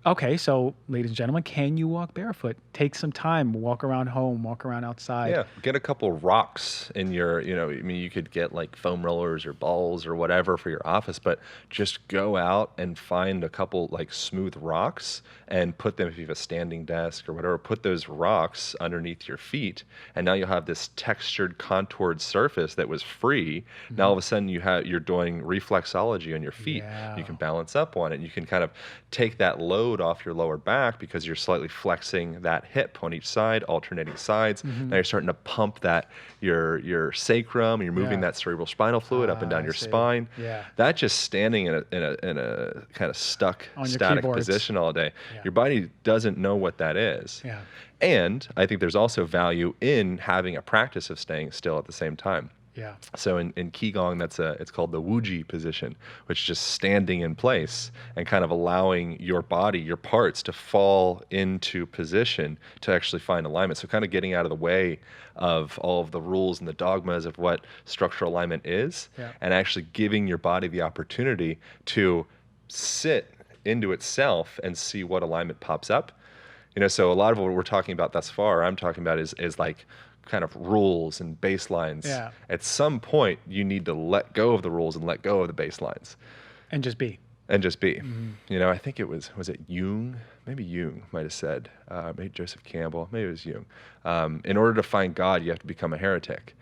Okay, so ladies and gentlemen, can you walk barefoot? Take some time, walk around home, walk around outside. Yeah, get a couple rocks in your, I mean, you could get like foam rollers or balls or whatever for your office, but just go out and find a couple like smooth rocks and put them, if you have a standing desk or whatever, put those rocks underneath your feet. And now you'll have this textured, contoured surface that was free. Now all of a sudden you're doing reflexology on your feet. Yeah. You can balance up on it. You can kind of take that load off your lower back because you're slightly flexing that hip on each side, alternating sides. Now you're starting to pump that your sacrum. You're moving Yeah. that cerebral spinal fluid up and down I your see. spine. Yeah. That just standing in a kind of stuck On your static keyboards. position all day. Yeah. Your body doesn't know what that is. Yeah. And I think there's also value in having a practice of staying still at the same time. Yeah. So in Qigong, it's called the Wuji position, which is just standing in place and kind of allowing your body, your parts to fall into position to actually find alignment. So kind of getting out of the way of all of the rules and the dogmas of what structural alignment is, Yeah. and actually giving your body the opportunity to sit into itself and see what alignment pops up. So a lot of what we're talking about thus far, I'm talking about is like kind of rules and baselines. Yeah. At some point, you need to let go of the rules and let go of the baselines And just be. and just be. I think it was it Jung? Maybe Jung might have said, maybe Joseph Campbell, maybe it was Jung. In order to find God, you have to become a heretic.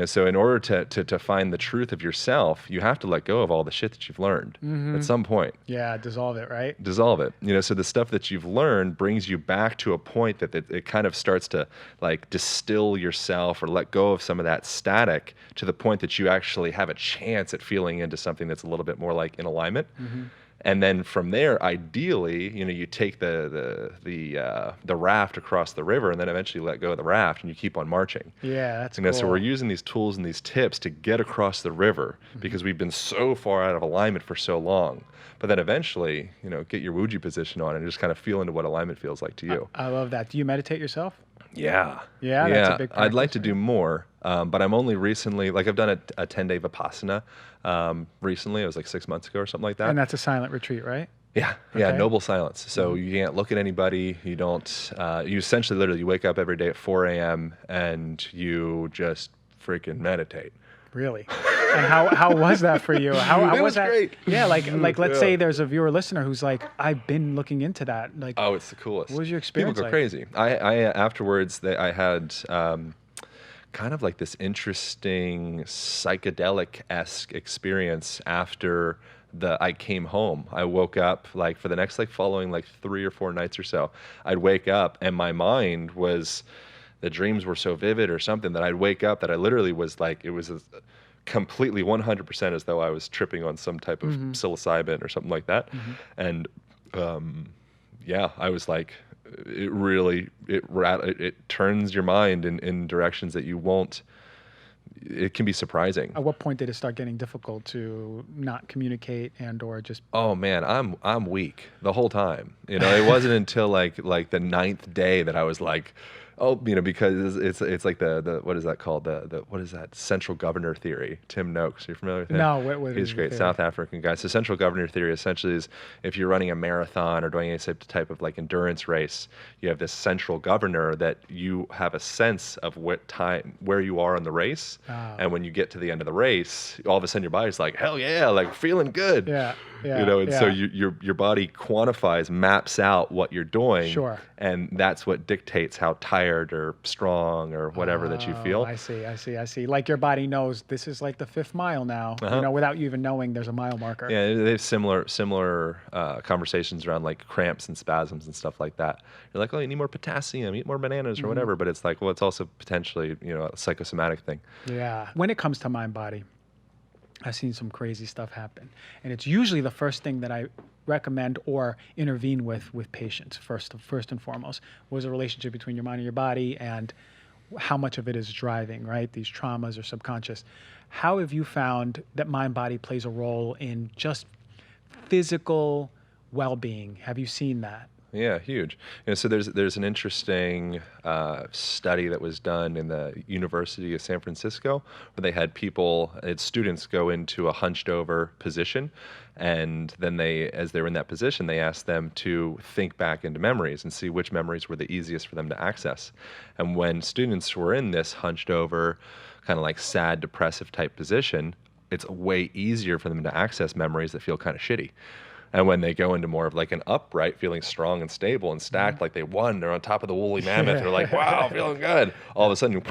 So in order to find the truth of yourself, you have to let go of all the shit that you've learned at some point. Yeah, dissolve it, right? Dissolve it. So the stuff that you've learned brings you back to a point that it kind of starts to like distill yourself or let go of some of that static to the point that you actually have a chance at feeling into something that's a little bit more like in alignment. And then from there, ideally, you take the raft across the river and then eventually let go of the raft and you keep on marching. Yeah, that's cool. So we're using these tools and these tips to get across the river because we've been so far out of alignment for so long. But then eventually, get your Wuji position on and just kind of feel into what alignment feels like to you. I love that. Do you meditate yourself? Yeah. Yeah, that's a big I'd like practice, to do right? more, but I'm only recently, like I've done a 10-day Vipassana recently. It was like 6 months ago or something like that. And that's a silent retreat, right? Yeah, Okay. noble silence. So you can't look at anybody. You don't. You essentially, literally, you wake up every day at 4 a.m. and you just freaking meditate. Really? And how was that for you? How It was that? great. Yeah, like let's Yeah. say there's a viewer listener who's like, I've been looking into that. Like, Oh, it's the coolest. What was your experience People go like? crazy. I afterwards, I had kind of like this interesting psychedelic-esque experience after I came home. I woke up like for the next following 3 or 4 nights or so. I'd wake up and my mind was, the dreams were so vivid or something that I'd wake up that I literally was like, it was completely 100% as though I was tripping on some type of psilocybin or something like that. And yeah, I was like, it really, it turns your mind in directions that you won't, it can be surprising. At what point did it start getting difficult to not communicate and or just? Oh man, I'm weak the whole time. It wasn't until like the 9th day that I was like, oh, because it's like the what is that called? The what is that? Central governor theory. Tim Noakes, are you familiar with him? No, what He's is a the great theory? South African guy. So central governor theory essentially is if you're running a marathon or doing any type of endurance race, you have this central governor that you have a sense of where you are in the race. Ah. And when you get to the end of the race, all of a sudden your body's like, hell yeah, like feeling good. Yeah, yeah. And so yeah. your body quantifies, maps out what you're doing. Sure. And that's what dictates how tired or strong or whatever that you feel. I see. Like your body knows this is like the 5th mile now. Without you even knowing there's a mile marker. Yeah, they have similar conversations around like cramps and spasms and stuff like that. You're like, oh, you need more potassium, eat more bananas or whatever. But it's like, well, it's also potentially a psychosomatic thing. Yeah. When it comes to mind body, I've seen some crazy stuff happen. And it's usually the first thing that I recommend or intervene with patients first and foremost was a relationship between your mind and your body and how much of it is driving, right? These traumas or subconscious. How have you found that mind body plays a role in just physical well-being? Have you seen that? Yeah, huge. So there's an interesting study that was done in the University of San Francisco where they had students go into a hunched over position, and then as they were in that position, they asked them to think back into memories and see which memories were the easiest for them to access. And when students were in this hunched over, kind of like sad, depressive type position, it's way easier for them to access memories that feel kind of shitty. And when they go into more of like an upright, feeling strong and stable and stacked, like they won, they're on top of the woolly mammoth, they're like, wow, feeling good. All of a sudden,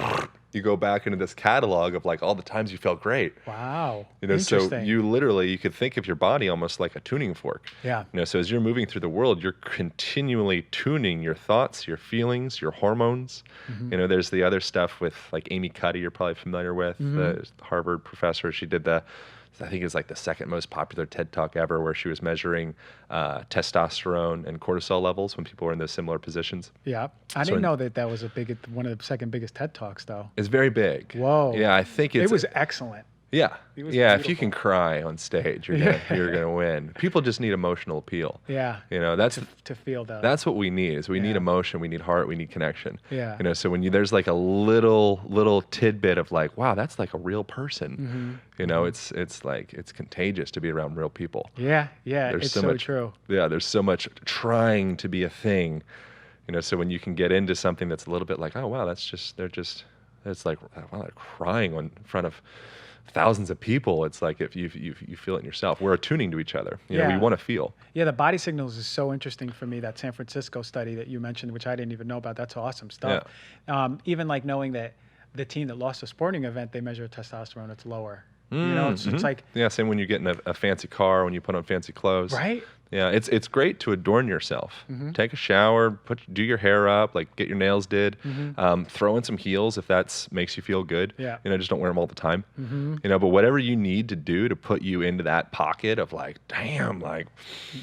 you go back into this catalog of like all the times you felt great. Wow. So Interesting. you could think of your body almost like a tuning fork. Yeah. So as you're moving through the world, you're continually tuning your thoughts, your feelings, your hormones. There's the other stuff with like Amy Cuddy, you're probably familiar with, the Harvard professor. She did I think it's like the second most popular TED Talk ever, where she was measuring testosterone and cortisol levels when people were in those similar positions. Yeah. I didn't know that was one of the second biggest TED Talks, though. It's very big. Whoa. Yeah, I think it was excellent. Yeah. It was If you beautiful. can cry on stage, you're gonna win. People just need emotional appeal. Yeah. That's to feel that. that's what we need. Is we need emotion, we need heart, we need connection. Yeah. So when there's like a little tidbit of like, wow, that's like a real person. It's like it's contagious to be around real people. Yeah. There's It's so so much, true. Yeah, there's so much trying to be a thing. So when you can get into something that's a little bit like, oh wow, it's like, wow, they're crying in front of thousands of people. It's like if you feel it in yourself. We're attuning to each other. We want to feel. Yeah, the body signals is so interesting for me. That San Francisco study that you mentioned, which I didn't even know about. That's awesome stuff. Yeah. Even like knowing that the team that lost a sporting event, they measure testosterone, it's lower. It's like, yeah, same when you get in a fancy car, when you put on fancy clothes. Right? Yeah, it's great to adorn yourself. Take a shower, do your hair up, like get your nails did, throw in some heels if that makes you feel good. Yeah. Just don't wear them all the time. But whatever you need to do to put you into that pocket of like, damn, like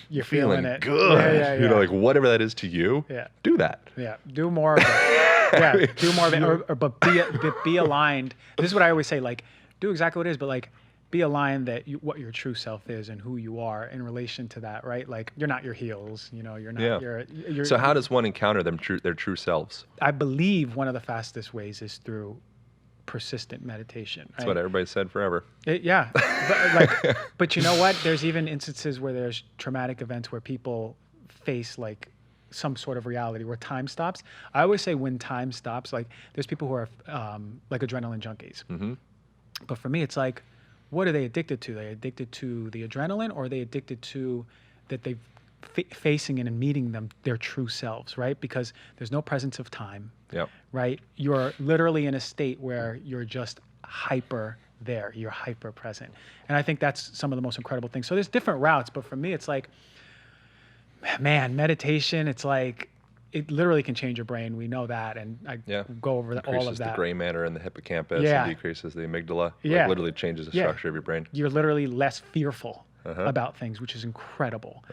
you're feeling it. good. Yeah. Like whatever that is to you. Yeah. Do that. Yeah, do more of it. Yeah, do more of it, but be aligned. This is what I always say, like, do exactly what it is, but like, be aligned that what your true self is and who you are in relation to that, right? Like, you're not your heels, you're not you're So how does one encounter their true selves? I believe one of the fastest ways is through persistent meditation. Right? That's what everybody said forever. Yeah, but you know what? There's even instances where there's traumatic events where people face like some sort of reality where time stops. I always say when time stops, like there's people who are like adrenaline junkies. But for me, it's like, what are they addicted to? Are they addicted to the adrenaline, or are they addicted to that they've facing and meeting their true selves, right? Because there's no presence of time, right? You're literally in a state where you're just hyper there. You're hyper present. And I think that's some of the most incredible things. So there's different routes, but for me, it's like, man, meditation, it's like, it literally can change your brain. We know that. And I go over all of that. Increases the gray matter in the hippocampus and decreases the amygdala. Yeah. Like literally changes the structure of your brain. You're literally less fearful about things, which is incredible.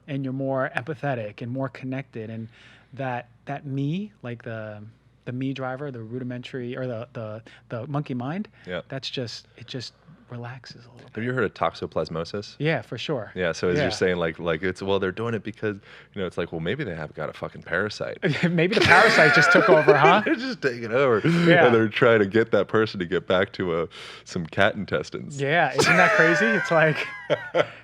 And you're more empathetic and more connected. And that me, like the me driver, the rudimentary, or the monkey mind, it just relaxes a little bit. Have you heard of toxoplasmosis? Yeah, for sure. Yeah, so as you're saying, like it's, well, they're doing it because, it's like, well, maybe they have got a fucking parasite. Maybe the parasite just took over, huh? They're just taking over. Yeah. And they're trying to get that person to get back to some cat intestines. Yeah, isn't that crazy?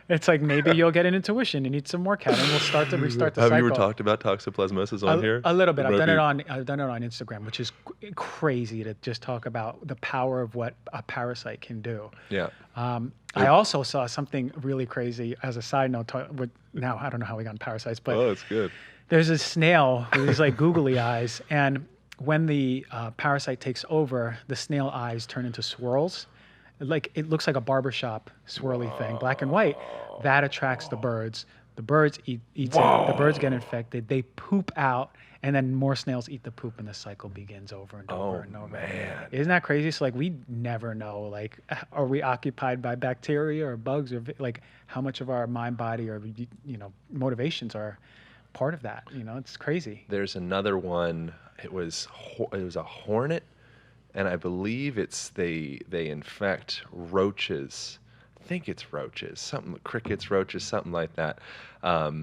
It's like maybe you'll get an intuition and eat some more cat, and we'll restart the cycle. Have you ever talked about toxoplasmosis on here? A little bit. I've done it on Instagram, which is crazy to just talk about the power of what a parasite can do. Yeah. I also saw something really crazy as a side note. Now I don't know how we got on parasites, but it's good. There's a snail with these like googly eyes, and when the parasite takes over, the snail eyes turn into swirls. Like it looks like a barbershop swirly thing, black and white. That attracts the birds. The birds eat it. The birds get infected. They poop out, and then more snails eat the poop, and the cycle begins over and over and over. Man. Isn't that crazy? So like we never know. Like, are we occupied by bacteria or bugs, or like how much of our mind, body, or motivations are part of that? It's crazy. There's another one. It was a hornet, and I believe they infect roaches think it's roaches, something crickets, roaches, something like that.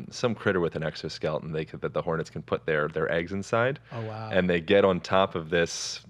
Some critter with an exoskeleton that the hornets can put their eggs inside. Oh, wow. And they get on top of this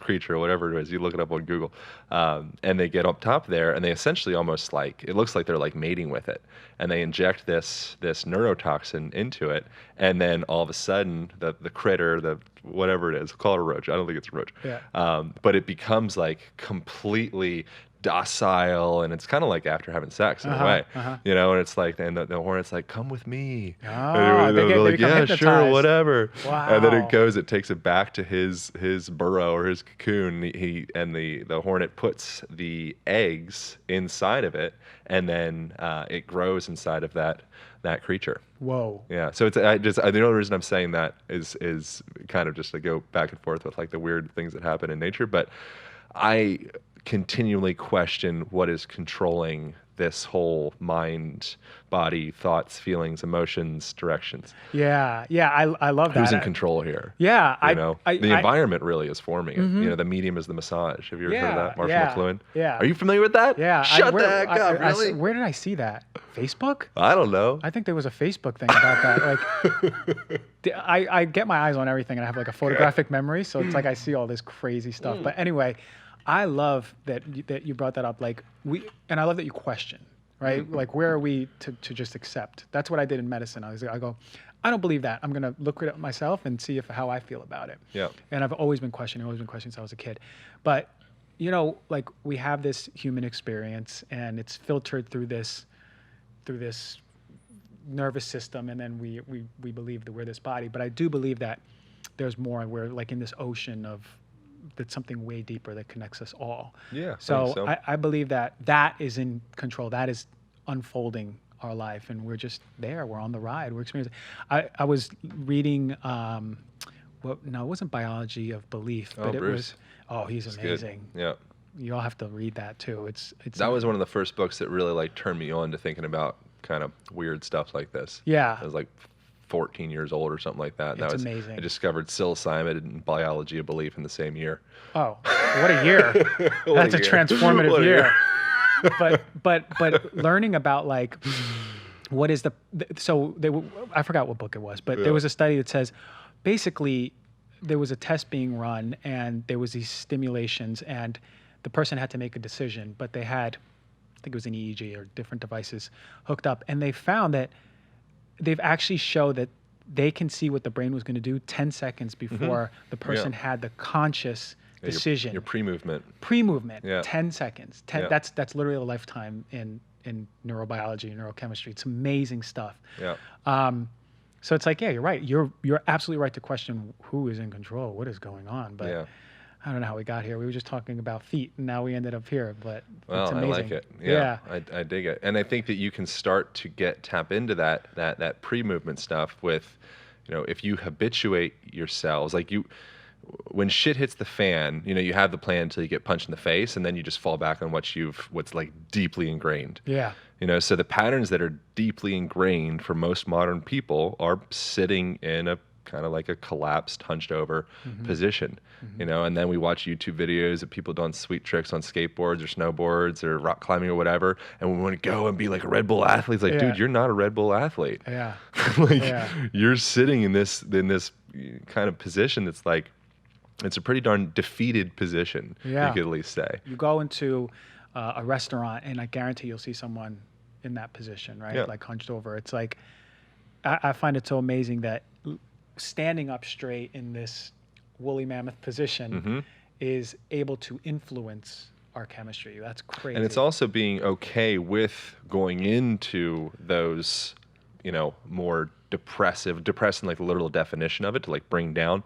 creature, whatever it is. You look it up on Google, and they get up top there, and they essentially almost it looks like they're like mating with it, and they inject this neurotoxin into it, and then all of a sudden the critter, whatever it is, call it a roach. I don't think it's a roach. Yeah. But it becomes like completely docile, and it's kind of like after having sex in a way, you know, and it's like, and the hornet's like, come with me. Oh, and they're like, yeah, sure, hypnotized. whatever. Wow. And then it takes it back to his burrow or his cocoon. The hornet puts the eggs inside of it, and then it grows inside of that creature. Whoa. Yeah. So the only reason I'm saying that is kind of just to go back and forth with like the weird things that happen in nature, but I continually question what is controlling this whole mind, body, thoughts, feelings, emotions, directions. Yeah, I love that. Who's in control here? Yeah, the environment really is forming it. You know, the medium is the massage. Have you ever heard of that, Marshall McLuhan? Yeah. Are you familiar with that? Yeah. Shut the heck up! Really? Where did I see that? Facebook? I don't know. I think there was a Facebook thing about that. Like, I get my eyes on everything, and I have like a photographic memory, so it's like I see all this crazy stuff. But anyway, I love that you brought that up. Like and I love that you question, right? Like, where are we to just accept? That's what I did in medicine. I go, I don't believe that. I'm gonna look at it myself and see how I feel about it. Yeah. And I've always been questioning since I was a kid. But you know, like, we have this human experience, and it's filtered through this nervous system, and then we believe that we're this body. But I do believe that there's more. We're like in this ocean that's something way deeper that connects us all. Yeah. So. I believe that is in control. That is unfolding our life, and we're just there. We're on the ride. We're experiencing. I was reading. It wasn't Biology of Belief, but it Bruce. was. Oh, he's amazing. Good. Yeah. You all have to read that too. It's that was one of the first books that really like turned me on to thinking about kind of weird stuff like this. Yeah. I was like 14 years old or something like that. It's amazing. I discovered psilocybin and Biology of Belief in the same year. Oh, what a year. That's a transformative year. But learning about like what is I forgot what book it was, but there was a study that says basically there was a test being run, and there was these stimulations, and the person had to make a decision, but they had, I think it was an EEG or different devices hooked up, and they found that they've actually showed that they can see what the brain was going to do 10 seconds before the person had the conscious decision. Your pre-movement. Pre-movement, 10 seconds. That's literally a lifetime in neurobiology and neurochemistry. It's amazing stuff. Yeah. So it's like, yeah, you're right. You're absolutely right to question who is in control, what is going on. But I don't know how we got here. We were just talking about feet, and now we ended up here. But it's amazing. I like it. Yeah. I dig it. And I think that you can start to tap into that pre-movement stuff with, if you habituate yourselves, like when shit hits the fan, you have the plan until you get punched in the face, and then you just fall back on what's like deeply ingrained. Yeah. So the patterns that are deeply ingrained for most modern people are sitting in a kind of like a collapsed, hunched over position, and then we watch YouTube videos of people doing sweet tricks on skateboards or snowboards or rock climbing or whatever, and we want to go and be like a Red Bull athlete. It's like, dude, you're not a Red Bull athlete. Yeah. You're sitting in this kind of position that's like, it's a pretty darn defeated position, you could at least say. You go into a restaurant, and I guarantee you'll see someone in that position, right? Yeah. Like hunched over. It's like, I find it so amazing that standing up straight in this woolly mammoth position is able to influence our chemistry. That's crazy. And it's also being okay with going into those, more depressing, like the literal definition of it, to like bring down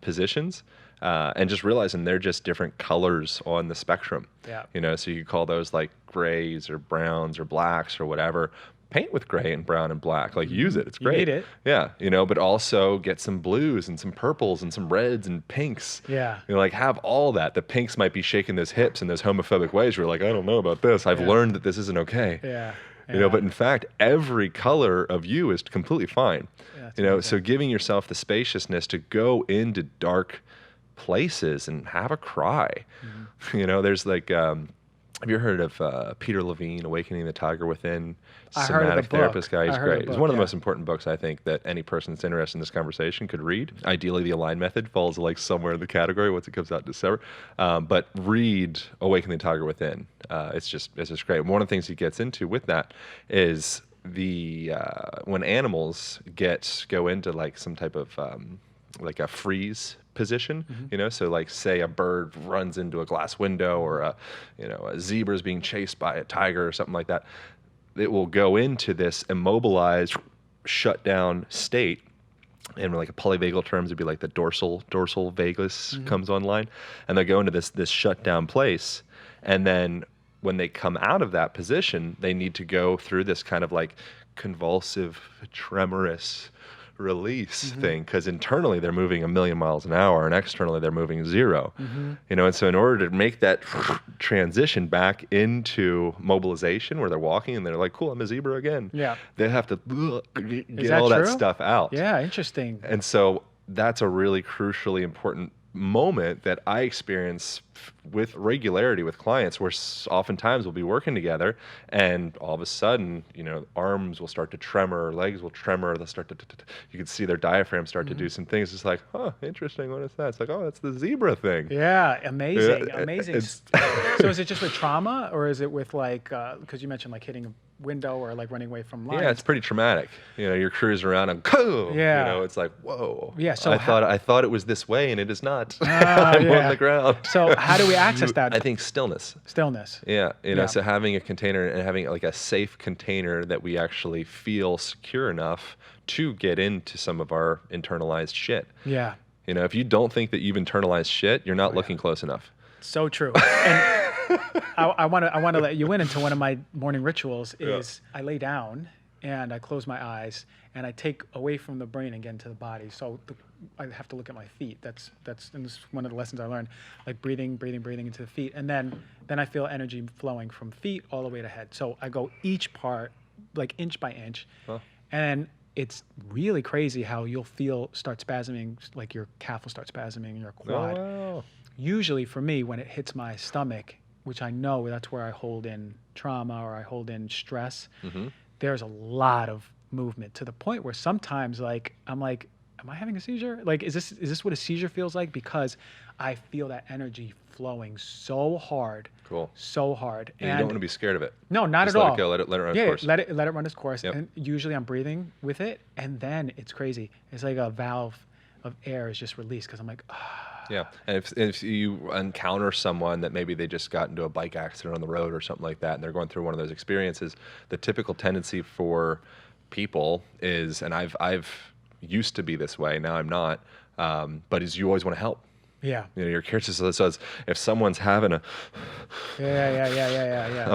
positions, and just realizing they're just different colors on the spectrum. Yeah. So you could call those like grays or browns or blacks or whatever. Paint with gray and brown and black, like use it. It's great. You need it. Yeah. But also get some blues and some purples and some reds and pinks. Yeah. Like have all that. The pinks might be shaking those hips in those homophobic ways. You're like, I don't know about this. I've learned that this isn't okay. Yeah. But in fact, every color of you is completely fine. Yeah, so giving yourself the spaciousness to go into dark places and have a cry. There's like, Have you heard of Peter Levine, Awakening the Tiger Within? I heard of the Somatic therapist book. guy. He's I heard of great. the It's book, one of the yeah. most important books I think that any person that's interested in this conversation could read. Ideally, the Align Method falls like somewhere in the category once it comes out in December. But read Awakening the Tiger Within. It's just great. One of the things he gets into with that is the when animals go into like some type of like a freeze position, so like say a bird runs into a glass window, or a zebra is being chased by a tiger or something like that, it will go into this immobilized, shut down state. And like a polyvagal terms, it'd be like the dorsal vagus comes online, and they go into this shut down place. And then when they come out of that position, they need to go through this kind of like convulsive, tremorous release thing, because internally they're moving 1,000,000 miles an hour and externally they're moving 0. And so in order to make that transition back into mobilization where they're walking and they're like, cool, I'm a zebra again, they have to get all that stuff out. Yeah, interesting. And so that's a really crucially important moment that I experience with regularity with clients, where oftentimes we'll be working together and all of a sudden, arms will start to tremor, legs will tremor, they'll start to, you can see their diaphragm start to do some things. It's like, interesting, what is that? It's like, oh, that's the zebra thing. Yeah, amazing. So is it just with trauma, or is it with like, because you mentioned like hitting a window or like running away from lines? Yeah, it's pretty traumatic. You're cruising around and it's like, whoa. Yeah. So I thought it was this way and it is not. I'm on the ground. So how do we access that? I think stillness. Yeah. So having a container and having like a safe container that we actually feel secure enough to get into some of our internalized shit. Yeah. If you don't think that you've internalized shit, you're not looking close enough. So true. And I want to let you in into one of my morning rituals is I lay down and I close my eyes and I take away from the brain and get into the body. So I have to look at my feet. That's and this is one of the lessons I learned, like breathing into the feet, and then I feel energy flowing from feet all the way to head. So I go each part like inch by inch, and it's really crazy how you'll feel start spasming, like your calf will start spasming, your quad. Oh, wow. Usually for me, when it hits my stomach, which I know that's where I hold in trauma or I hold in stress, there's a lot of movement to the point where sometimes like I'm like, am I having a seizure? Like, is this what a seizure feels like? Because I feel that energy flowing so hard. Cool. So hard. And you don't want to be scared of it. No, not Just at all. Let it go. Let it run its course. Let it run its course. Yep. And usually I'm breathing with it, and then it's crazy. It's like a valve of air is just released because I'm like, Yeah, and if you encounter someone that maybe they just got into a bike accident on the road or something like that, and they're going through one of those experiences, the typical tendency for people is, and I've used to be this way, now I'm not, but is you always want to help. yeah. Your care system says if someone's having a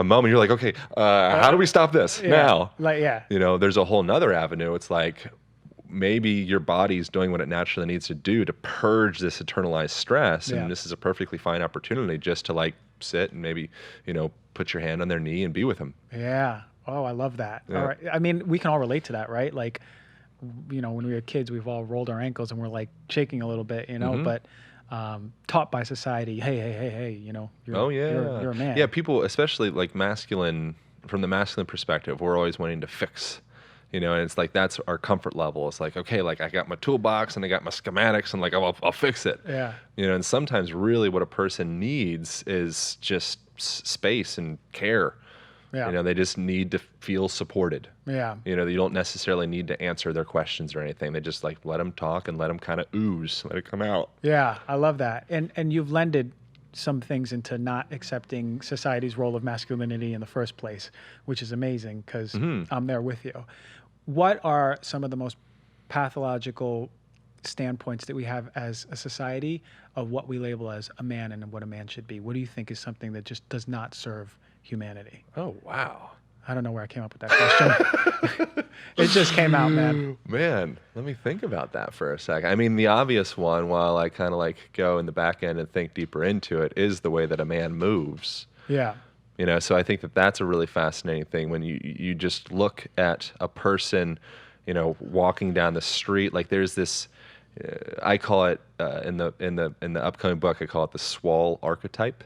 moment, you're like, okay, how do we stop this now? Like, yeah. There's a whole nother avenue. It's like maybe your body's doing what it naturally needs to do to purge this internalized stress, and this is a perfectly fine opportunity just to like sit and maybe put your hand on their knee and be with them. Yeah. Oh, I love that. Yeah. All right. I mean, we can all relate to that, right? Like, when we were kids, we've all rolled our ankles and we're like shaking a little bit, but taught by society, hey, you're a man. Yeah, people, especially like from the masculine perspective, we're always wanting to fix. And it's like that's our comfort level. It's like, okay, like I got my toolbox and I got my schematics and like I'll fix it. Yeah. And sometimes really what a person needs is just space and care. Yeah. They just need to feel supported. Yeah. You don't necessarily need to answer their questions or anything. They just like let them talk and let them kind of ooze, let it come out. Yeah, I love that. And you've lended some things into not accepting society's role of masculinity in the first place, which is amazing because I'm there with you. What are some of the most pathological standpoints that we have as a society of what we label as a man and what a man should be? What do you think is something that just does not serve humanity? Oh, wow. I don't know where I came up with that question. It just came out, man. Man, let me think about that for a second. I mean, the obvious one, while I kind of like go in the back end and think deeper into it, is the way that a man moves. Yeah. So I think that that's a really fascinating thing when you just look at a person, walking down the street. Like there's this I call it in the upcoming book, I call it the swall archetype.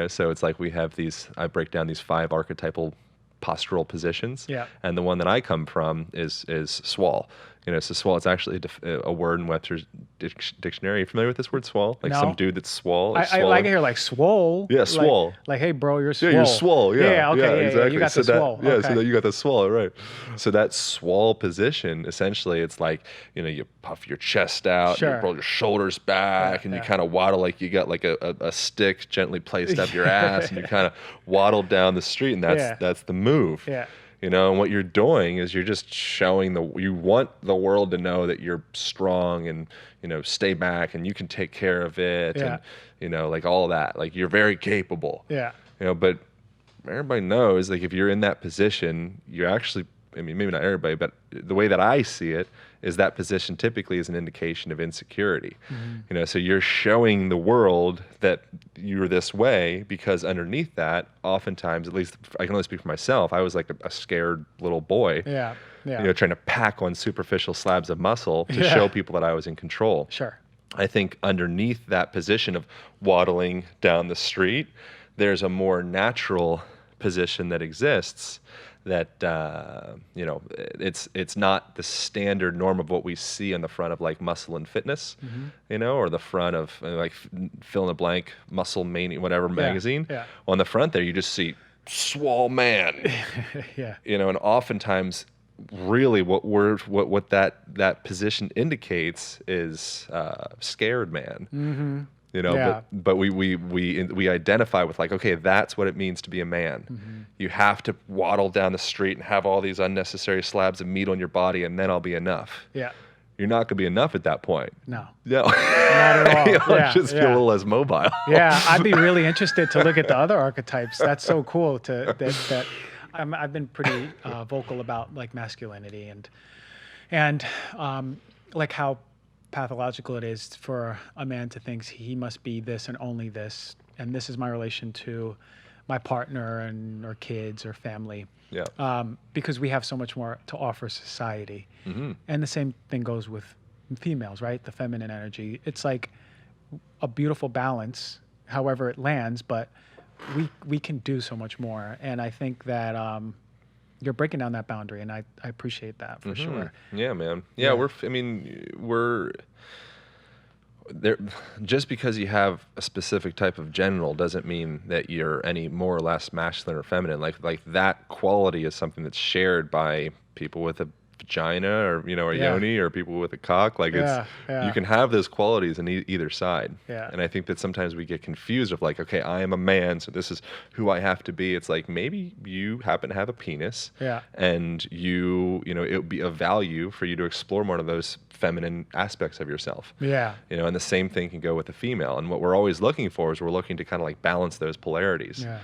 So it's like we have I break down these 5 archetypal postural positions. Yeah. And the one that I come from is swall. So swall, it's actually a word in Webster's dictionary. Are you familiar with this word, swall? Like No. some dude that's swall. I like to hear like swole. Yeah, swole. Like, hey, bro, you're swole. Yeah, you're swole. Yeah, Yeah, okay, yeah, exactly. you got so the swole. Yeah, Okay. so that you got the swole, right? So that swall position, essentially, it's like you puff your chest out, Sure. you roll your shoulders back, and you kind of waddle like you got like a stick gently placed up your ass, and you kind of waddle down the street, and that's the move. Yeah. And what you're doing is you're just showing you want the world to know that you're strong and, stay back and you can take care of it. Yeah. And, like all that, like you're very capable. Yeah. But everybody knows, like if you're in that position, you're actually, maybe not everybody, but the way that I see it is that position typically is an indication of insecurity. So you're showing the world that you're this way because underneath that, oftentimes, at least I can only speak for myself, I was like a scared little boy. Yeah. Yeah. Trying to pack on superficial slabs of muscle to show people that I was in control. Sure. I think underneath that position of waddling down the street, there's a more natural position that exists that it's not the standard norm of what we see on the front of like Muscle and Fitness, or the front of like fill in the blank Muscle Mania, whatever magazine. Yeah. On the front there, you just see swole man. Yeah. And oftentimes, really, what that position indicates is scared man. Yeah. But we identify with like, okay, that's what it means to be a man. You have to waddle down the street and have all these unnecessary slabs of meat on your body, and then I'll be enough. Yeah. You're not gonna be enough at that point. No. No. Not at all. You'll just feel a little less mobile. Yeah, I'd be really interested to look at the other archetypes. That's so cool that I've been pretty vocal about like masculinity and like how pathological it is for a man to think he must be this and only this, and this is my relation to my partner or kids or family. Yeah. Because we have so much more to offer society. And the same thing goes with females, right? The feminine energy. It's like a beautiful balance, however it lands, but we can do so much more. And I think that you're breaking down that boundary, and I appreciate that for sure. Yeah, man. Yeah, we're there. Just because you have a specific type of genital doesn't mean that you're any more or less masculine or feminine. Like that quality is something that's shared by people with a vagina or a yoni, or people with a cock. Like you can have those qualities in either side. Yeah. And I think that sometimes we get confused of like, okay, I am a man, so this is who I have to be. It's like maybe you happen to have a penis. Yeah. And it would be of value for you to explore one of those feminine aspects of yourself. Yeah. And the same thing can go with the female. And what we're always looking for is we're looking to kind of like balance those polarities. Yeah.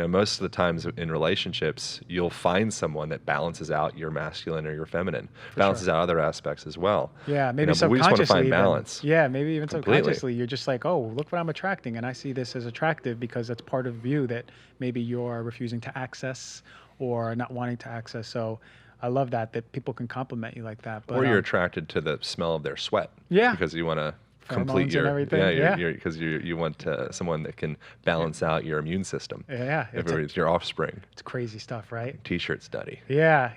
Most of the times in relationships, you'll find someone that balances out your masculine or your feminine, balances out other aspects as well. Yeah, maybe but subconsciously. we just want to find balance. Yeah, maybe even Completely. subconsciously, you're just like, oh, look what I'm attracting, and I see this as attractive because that's part of you that maybe you're refusing to access or not wanting to access. So I love that people can compliment you like that. But, or you're attracted to the smell of their sweat. Yeah. Because you want to Pheromones complete and your everything. because you want someone that can balance out your immune system. Yeah, it's your offspring. It's crazy stuff, right? T-shirt study. Yeah.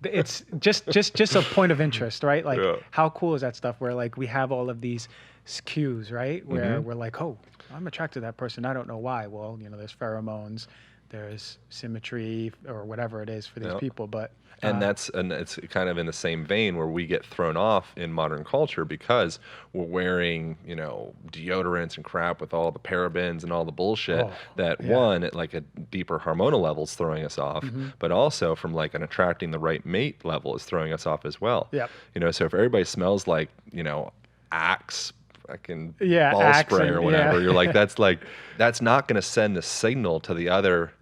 It's just a point of interest, right? Like, how cool is that stuff where like we have all of these cues, right? Where we're like, oh, I'm attracted to that person. I don't know why. Well, there's pheromones, there's symmetry or whatever it is for these people, but. And it's kind of in the same vein where we get thrown off in modern culture because we're wearing, deodorants and crap with all the parabens and all the bullshit one, at like a deeper hormonal level is throwing us off, but also from like an attracting the right mate level is throwing us off as well. Yeah. So if everybody smells like, Axe, fucking ball Axe spray or whatever, you're like, that's not going to send the signal to the other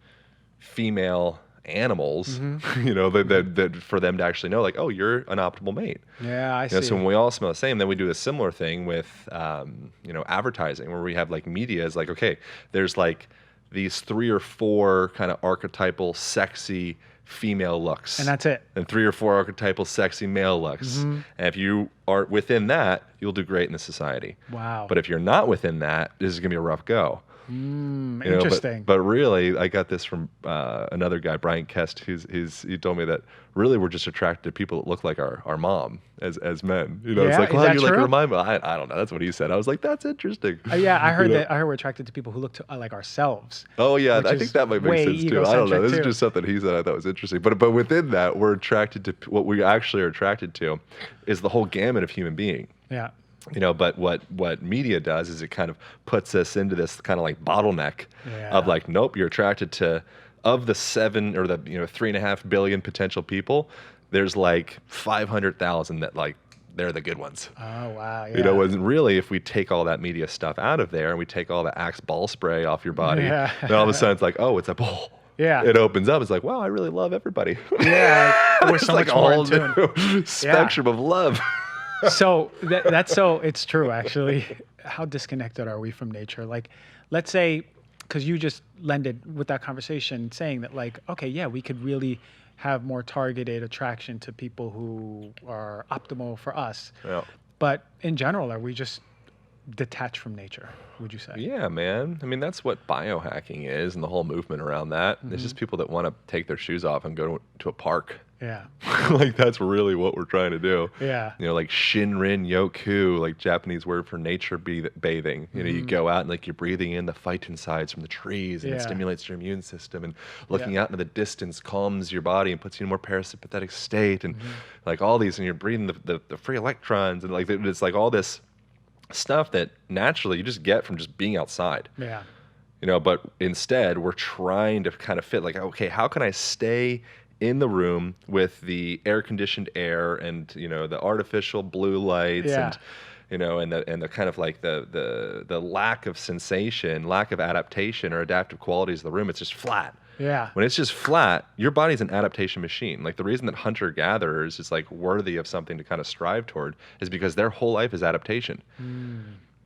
female animals, that for them to actually know, like, oh, you're an optimal mate. Yeah, I see. So when we all smell the same, then we do a similar thing with, advertising, where we have like media is like, okay, there's like these 3 or 4 kind of archetypal, sexy female looks. And that's it. And 3 or 4 archetypal sexy male looks. And if you are within that, you'll do great in the society. Wow. But if you're not within that, this is going to be a rough go. You know, Interesting. but really, I got this from another guy, Brian Kest. He told me that really we're just attracted to people that look like our mom as men. You know, Yeah, it's like, is well, that you like true? remind me. I don't know. That's what he said. I was like, that's interesting. Yeah, I heard You know? that. I heard we're attracted to people who look like ourselves. Oh yeah, which I is think that might way make sense too. I don't know. This egocentric, is too. just something he said I thought was interesting. But within that, we're attracted to what we actually are attracted to is the whole gamut of human being. Yeah. You know, but what media does is it kind of puts us into this kind of like bottleneck Yeah. of like, nope, you're attracted to, of the 7 or the 3.5 billion potential people, there's like 500,000 that like they're the good ones. Oh wow. Yeah. You know, and really, if we take all that media stuff out of there and we take all the Axe ball spray off your body, Yeah. then all of a sudden it's like, oh, it's a bowl. Yeah. It opens up. It's like, wow, I really love everybody. Yeah. We're It's so like much a more whole in tune. new spectrum of love. So that's so it's true actually. How disconnected are we from nature? Like, let's say, because you just lended with that conversation saying that like, okay, yeah, we could really have more targeted attraction to people who are optimal for us. Yeah. But in general, are we just detached from nature, would you say? Yeah, man. I mean, that's what biohacking is and the whole movement around that. It's just people that want to take their shoes off and go to a park. Yeah. Like, that's really what we're trying to do. Yeah. You know, like Shinrin Yoku, like Japanese word for nature bathing. You know, you go out and like you're breathing in the phytoncides from the trees and it Yeah. stimulates your immune system, and looking out into the distance calms your body and puts you in a more parasympathetic state, and like all these, and you're breathing the free electrons, and like it's like all this stuff that naturally you just get from just being outside. Yeah. You know, but instead we're trying to kind of fit like, okay, how can I stay in the room with the air conditioned air and, you know, the artificial blue lights Yeah. and, you know, and the kind of like the lack of sensation, lack of adaptation or adaptive qualities of the room. It's just flat. Yeah. When it's just flat, your body's an adaptation machine. Like the reason that hunter-gatherers is like worthy of something to kind of strive toward is because their whole life is adaptation.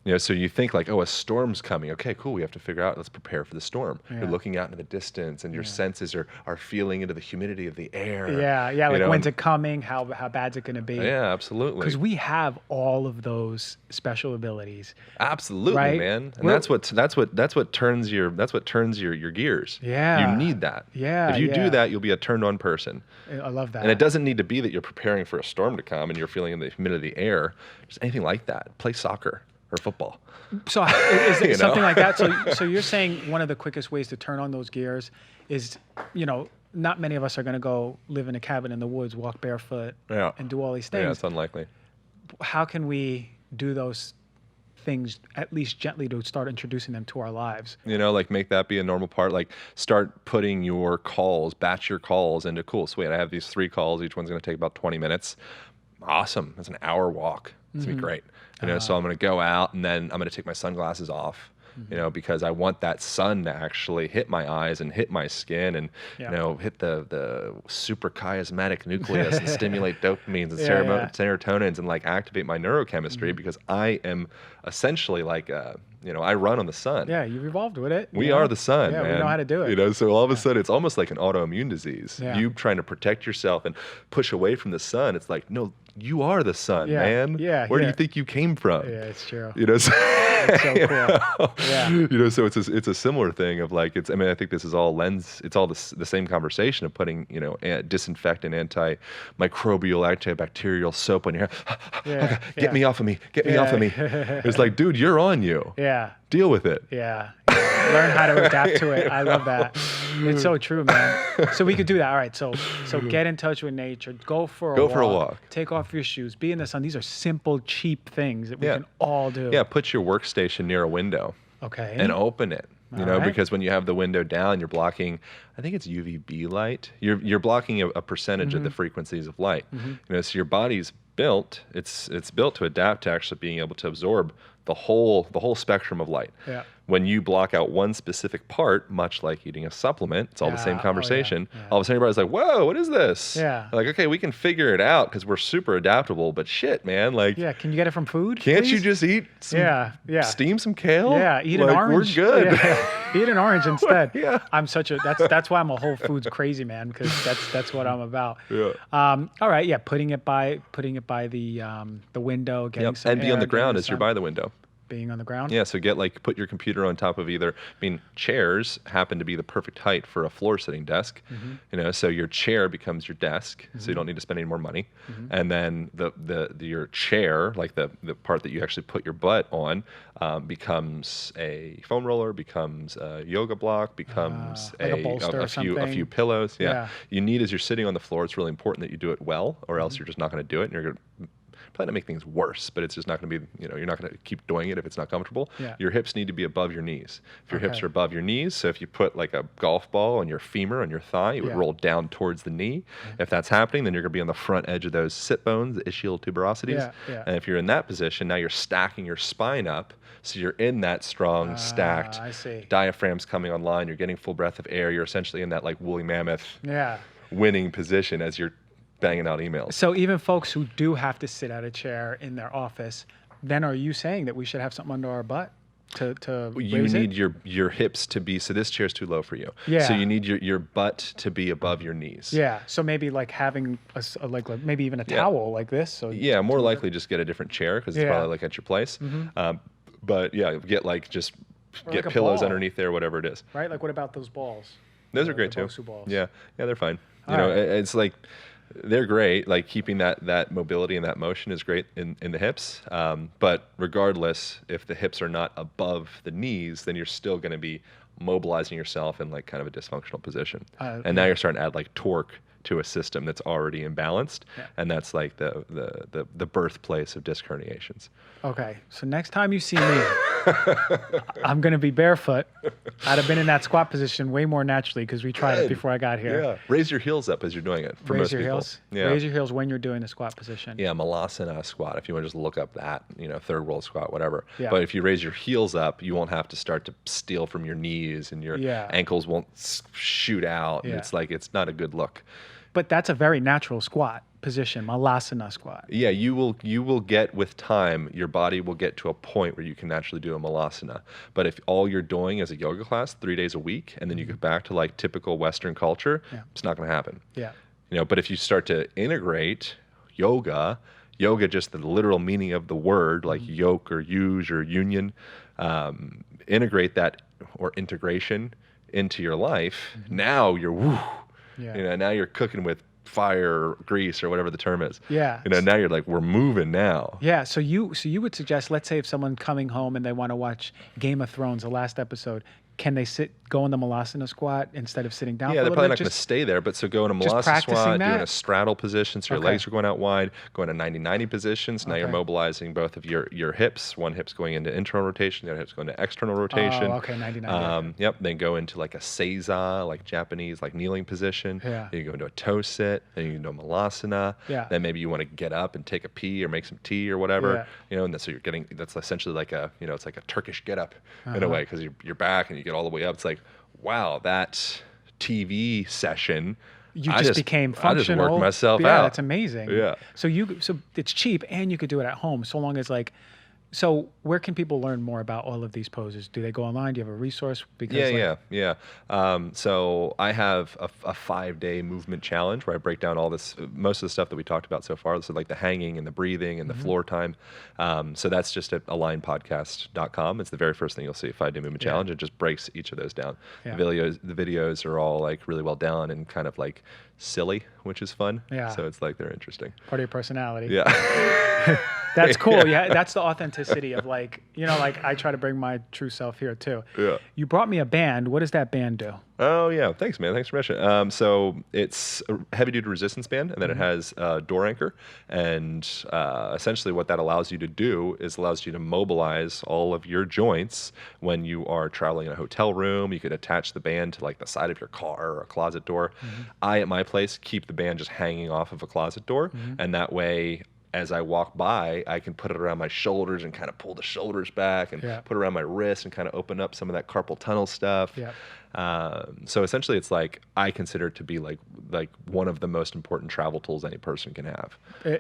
You know, so you think like, oh, a storm's coming. Okay, cool. We have to figure out, let's prepare for the storm. Yeah. You're looking out into the distance and your senses are feeling into the humidity of the air. Yeah. Yeah. you Like know, when's and- it coming? How bad's it going to be? Yeah, absolutely. Because we have all of those special abilities. Absolutely, Right? man. And We're- that's what turns your gears. Yeah. You need that. Yeah, If you yeah. do that, you'll be a turned on person. I love that. And it doesn't need to be that you're preparing for a storm to come and you're feeling in the humidity of the air. Just anything like that. Play soccer or football. So is it You something know? like that? So you're saying one of the quickest ways to turn on those gears is, you know, not many of us are going to go live in a cabin in the woods, walk barefoot, Yeah. and do all these Yeah, things. it's unlikely. How can we do those things at least gently to start introducing them to our lives? You know, like make that be a normal part. Like start putting your calls, batch your calls into, cool, sweet, I have these 3 calls. Each one's going to take about 20 minutes. Awesome. That's an hour walk. It's going to be great. You know, so I'm going to go out and then I'm going to take my sunglasses off, you know, because I want that sun to actually hit my eyes and hit my skin and, Yeah. you know, hit the super chiasmatic nucleus and stimulate dopamines and Yeah, yeah. serotonins and like activate my neurochemistry because I am essentially like, you know, I run on the sun. Yeah, you've evolved with it. We you know? are the sun, Yeah, man. we know how to do it. You know, so all of a sudden it's almost like an autoimmune disease. Yeah. You trying to protect yourself and push away from the sun. It's like, no, you are the sun, Yeah, man. yeah, Where do yeah. you think you came from? Yeah, it's true. You know, so, It's so you cool. know? Yeah. You know, so it's a similar thing of like, I mean, I think this is all it's all the same conversation of putting, you know, disinfectant, antimicrobial, antibacterial soap on your hair. Yeah, Get yeah. me off of me. Get me off of me. It's like, dude, you're on you. Yeah. Deal with it. Yeah. Learn how to adapt to it. I love that. It's so true, man. So we could do that. All right. So get in touch with nature. Go for a walk. Take off your shoes. Be in the sun. These are simple, cheap things that we Yeah. can all do. Yeah, put your workstation near a window. Okay. And open it. You All know, right. because when you have the window down, you're blocking, I think it's UVB light. You're blocking a percentage of the frequencies of light. You know, so your body's built, it's built to adapt to actually being able to absorb the whole spectrum of light. Yeah. When you block out one specific part, much like eating a supplement, it's all the same conversation. Oh, yeah. All of a sudden, everybody's like, "Whoa, what is this?" Yeah. Like, okay, we can figure it out because we're super adaptable. But shit, man, like, Yeah, can you get it from food? can't you please? just eat some, steam some kale? Yeah, eat an Like, orange. We're good. Yeah. Eat an orange instead. Yeah. I'm that's why I'm a Whole Foods crazy man, because that's what I'm about. Yeah. All right, yeah, putting it by the window, getting Yep. some And be air, on the getting ground as you're sun. by the window. Being on the ground. Yeah, so put your computer on top of chairs happen to be the perfect height for a floor sitting desk, so your chair becomes your desk, so you don't need to spend any more money. And then your chair, like the part that you actually put your butt on, becomes a foam roller, becomes a yoga block, becomes like a bolster or a few something. pillows. Yeah. You need, as you're sitting on the floor, it's really important that you do it well, or else you're just not going to do it, and you're going to probably not make things worse, but it's just not going to be, you're not going to keep doing it if it's not comfortable. Yeah. Your hips need to be above your knees. If your hips Okay. are above your knees, so if you put like a golf ball on your femur, on your thigh, it would Yeah. roll down towards the knee. If that's happening, then you're going to be on the front edge of those sit bones, the ischial tuberosities. Yeah, yeah. And if you're in that position, now you're stacking your spine up, so you're in that strong, stacked I see. diaphragm's coming online. You're getting full breath of air. You're essentially in that like woolly mammoth Yeah. winning position as you're banging out emails. So even folks who do have to sit at a chair in their office, then are you saying that we should have something under our butt to You raise need it? your hips to be, so this chair's too low for you. Yeah. So you need your butt to be above your knees. Yeah. So maybe like having like maybe even a towel like this. So Yeah, more likely just get a different chair because it's Yeah. probably like at your place. But yeah, get like just Or get like a pillows ball. underneath there, whatever it is. right. Like what about those balls? Those The- are great the too. Bosu balls. Yeah, they're fine. All right. It's like they're great. Like keeping that mobility and that motion is great in the hips. But regardless, if the hips are not above the knees, then you're still going to be mobilizing yourself in like kind of a dysfunctional position. And now you're starting to add like torque to a system that's already imbalanced, and that's like the birthplace of disc herniations. Okay. So next time you see me, I'm gonna be barefoot. I'd have been in that squat position way more naturally because we tried it Good. before I got here. Yeah, raise your heels up as you're doing it. For Raise most your people. heels. Yeah. Raise your heels when you're doing the squat position. Yeah, malasana squat, if you want to just look up that, third world squat, whatever. Yeah. But if you raise your heels up, you won't have to start to steal from your knees, and your Yeah. ankles won't shoot out. And Yeah. it's like, it's not a good look. But that's a very natural squat position, malasana squat. Yeah, you will get, with time, your body will get to a point where you can naturally do a malasana. But if all you're doing is a yoga class 3 days a week, and then you go back to like typical Western culture, it's not going to happen. Yeah. But if you start to integrate yoga, just the literal meaning of the word, like yoke or use or union, integrate that or integration into your life, now you're woo. Yeah. Now you're cooking with fire, grease, or whatever the term is. Yeah. Now you're like, we're moving now. Yeah, so you would suggest, let's say if someone coming home and they want to watch Game of Thrones, the last episode, can they go in the malasana squat instead of sitting down? Yeah, for a they're little probably bit? not going to stay there, but so go in a just malasana practicing squat, that? doing a straddle position, so your Okay. legs are going out wide, going to 90-90 positions. Now you're Okay. mobilizing both of your hips. One hip's going into internal rotation, the other hip's going to external rotation. Oh, okay, 90-90. Yep, then go into like a seiza, like Japanese, like kneeling position. Yeah. Then you go into a toe sit, then you can do a malasana. Yeah. Then maybe you want to get up and take a pee or make some tea or whatever. And so that's essentially like it's like a Turkish get up in a way, because you're back and you get all the way up. It's like, wow, that TV session, You I just became functional. I just worked myself yeah, out. that's amazing. Yeah. So it's cheap and you could do it at home, so long as so where can people learn more about all of these poses? Do they go online? Do you have a resource? Because Yeah. So I have a 5-day movement challenge where I break down all this, most of the stuff that we talked about so far. So like the hanging and the breathing and the floor time. So that's just at alignpodcast.com. It's the very first thing you'll see, a 5-day movement challenge. It just breaks each of those down. Yeah. The videos are all like really well done and kind of like silly, which is fun. Yeah. So it's like they're interesting. part of your personality. Yeah. That's cool. Yeah, that's the authenticity of like I try to bring my true self here too. Yeah. You brought me a band. What does that band do? Oh yeah, thanks man. Thanks for mentioning. So it's a heavy-duty resistance band, and then it has a door anchor, and essentially what that allows you to do is allows you to mobilize all of your joints when you are traveling in a hotel room. You could attach the band to like the side of your car or a closet door. I at my place keep the band just hanging off of a closet door, and that way as I walk by, I can put it around my shoulders and kind of pull the shoulders back and put it around my wrist and kind of open up some of that carpal tunnel stuff. So essentially it's like, I consider it to be like one of the most important travel tools any person can have.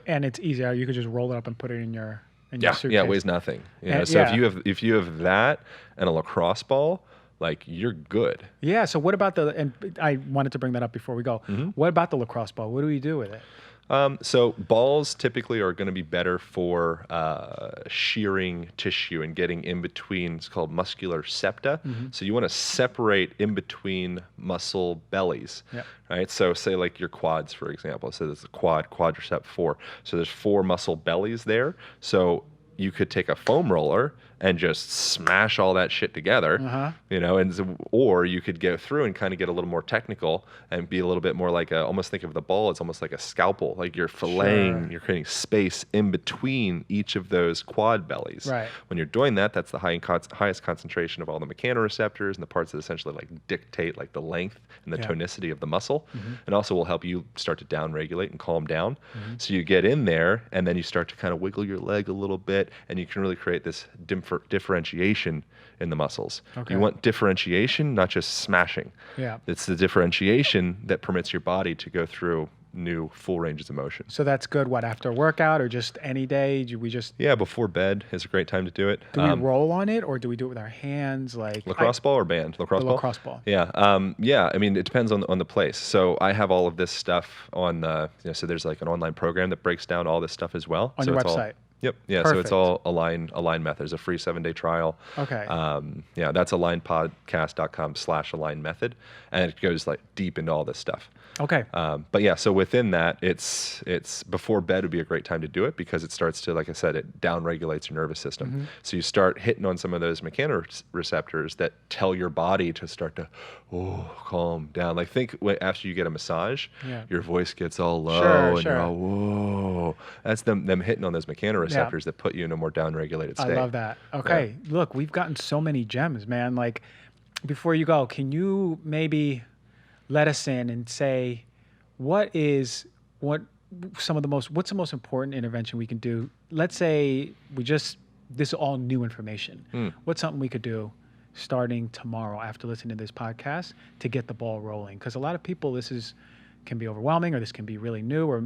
And it's easy. You could just roll it up and put it in your suitcase. Yeah, it weighs nothing. You know? So if you have that and a lacrosse ball, like, you're good. Yeah. So what about and I wanted to bring that up before we go. What about the lacrosse ball? What do we do with it? So balls typically are going to be better for shearing tissue and getting in between. It's called muscular septa. So you want to separate in between muscle bellies, right? So say like your quads, for example. So there's a quadricep 4. So there's 4 muscle bellies there. So you could take a foam roller and just smash all that shit together, you know, or you could go through and kind of get a little more technical and be a little bit more like almost think of the ball as almost like a scalpel, like you're filleting, you're creating space in between each of those quad bellies. Right. When you're doing that, that's the highest concentration of all the mechanoreceptors and the parts that essentially like dictate like the length and the tonicity of the muscle, and also will help you start to down-regulate and calm down. So you get in there and then you start to kind of wiggle your leg a little bit, and you can really create this differentiation in the muscles. You want differentiation, not just smashing. It's the differentiation that permits your body to go through new full ranges of motion. So that's good, what, after a workout or just any day? Do we just... Yeah, before bed is a great time to do it. Do we roll on it, or do we do it with our hands? Like lacrosse ball or band? Lacrosse ball? Lacrosse ball. Yeah. Yeah, I mean, it depends on the place. So I have all of this stuff on so there's like an online program that breaks down all this stuff as well. On so your it's website? Yep. Yeah. Perfect. So it's all Align method. There's a free 7-day trial. Okay. Yeah, that's alignpodcast.com/align method, and it goes like deep into all this stuff. Okay. But yeah, so within that, it's before bed would be a great time to do it because it starts to, like I said, it down regulates your nervous system. So you start hitting on some of those mechanoreceptors that tell your body to start to calm down. Like think after you get a massage, your voice gets all low and you're all whoa. That's them hitting on those mechanoreceptors that put you in a more down regulated state. I love that. Okay. Look, we've gotten so many gems, man. Like, before you go, can you maybe let us in and say what's the most important intervention we can do? Let's say this is all new information. What's something we could do starting tomorrow after listening to this podcast to get the ball rolling? Because a lot of people, can be overwhelming, or this can be really new, or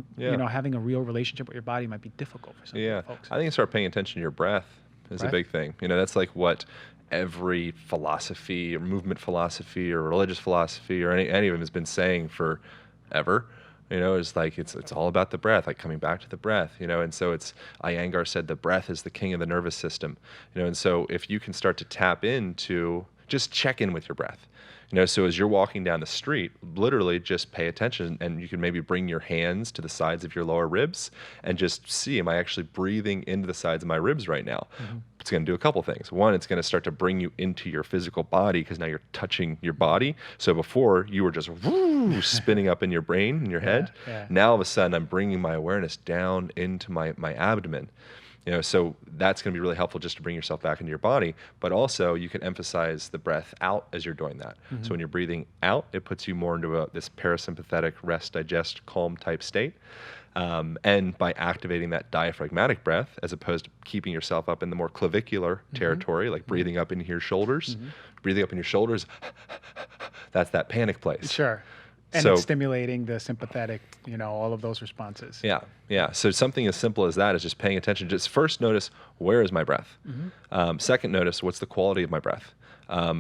having a real relationship with your body might be difficult for some folks. I think start paying attention to your breath is a big thing. That's like what every philosophy or movement philosophy or religious philosophy or any of them has been saying forever. It's like it's all about the breath, like coming back to the breath, and so Iyengar said the breath is the king of the nervous system, and so if you can start to tap into, just check in with your breath. So as you're walking down the street, literally just pay attention, and you can maybe bring your hands to the sides of your lower ribs and just see, am I actually breathing into the sides of my ribs right now? It's going to do a couple things. One, it's going to start to bring you into your physical body because now you're touching your body. So before you were just spinning up in your brain, in your head. Now all of a sudden I'm bringing my awareness down into my abdomen. So that's going to be really helpful just to bring yourself back into your body, but also you can emphasize the breath out as you're doing that. So when you're breathing out, it puts you more into this parasympathetic rest, digest, calm type state. And by activating that diaphragmatic breath, as opposed to keeping yourself up in the more clavicular territory, like breathing up into your shoulders, breathing up in your shoulders, that's that panic place. Sure. And it's stimulating the sympathetic, all of those responses. Yeah. So something as simple as that is just paying attention. Just first notice, where is my breath? Second, notice, what's the quality of my breath?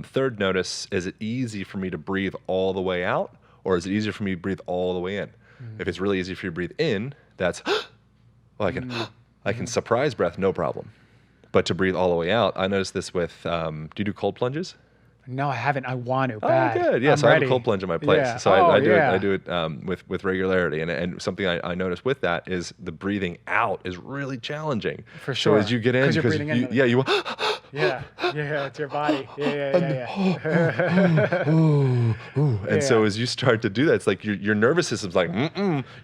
Third, notice, is it easy for me to breathe all the way out, or is it easier for me to breathe all the way in? If it's really easy for you to breathe in, that's, I can surprise breath, no problem. But to breathe all the way out, I noticed this with, do you do cold plunges? No, I haven't. I want to. Bad. Oh, good. Yeah, so I have a cold plunge in my place. Yeah. So I do it with regularity. And something I noticed with that is the breathing out is really challenging. For sure. So as you get in, because you're breathing in. you Yeah, it's your body. Yeah. And so as you start to do that, it's like your nervous system's like,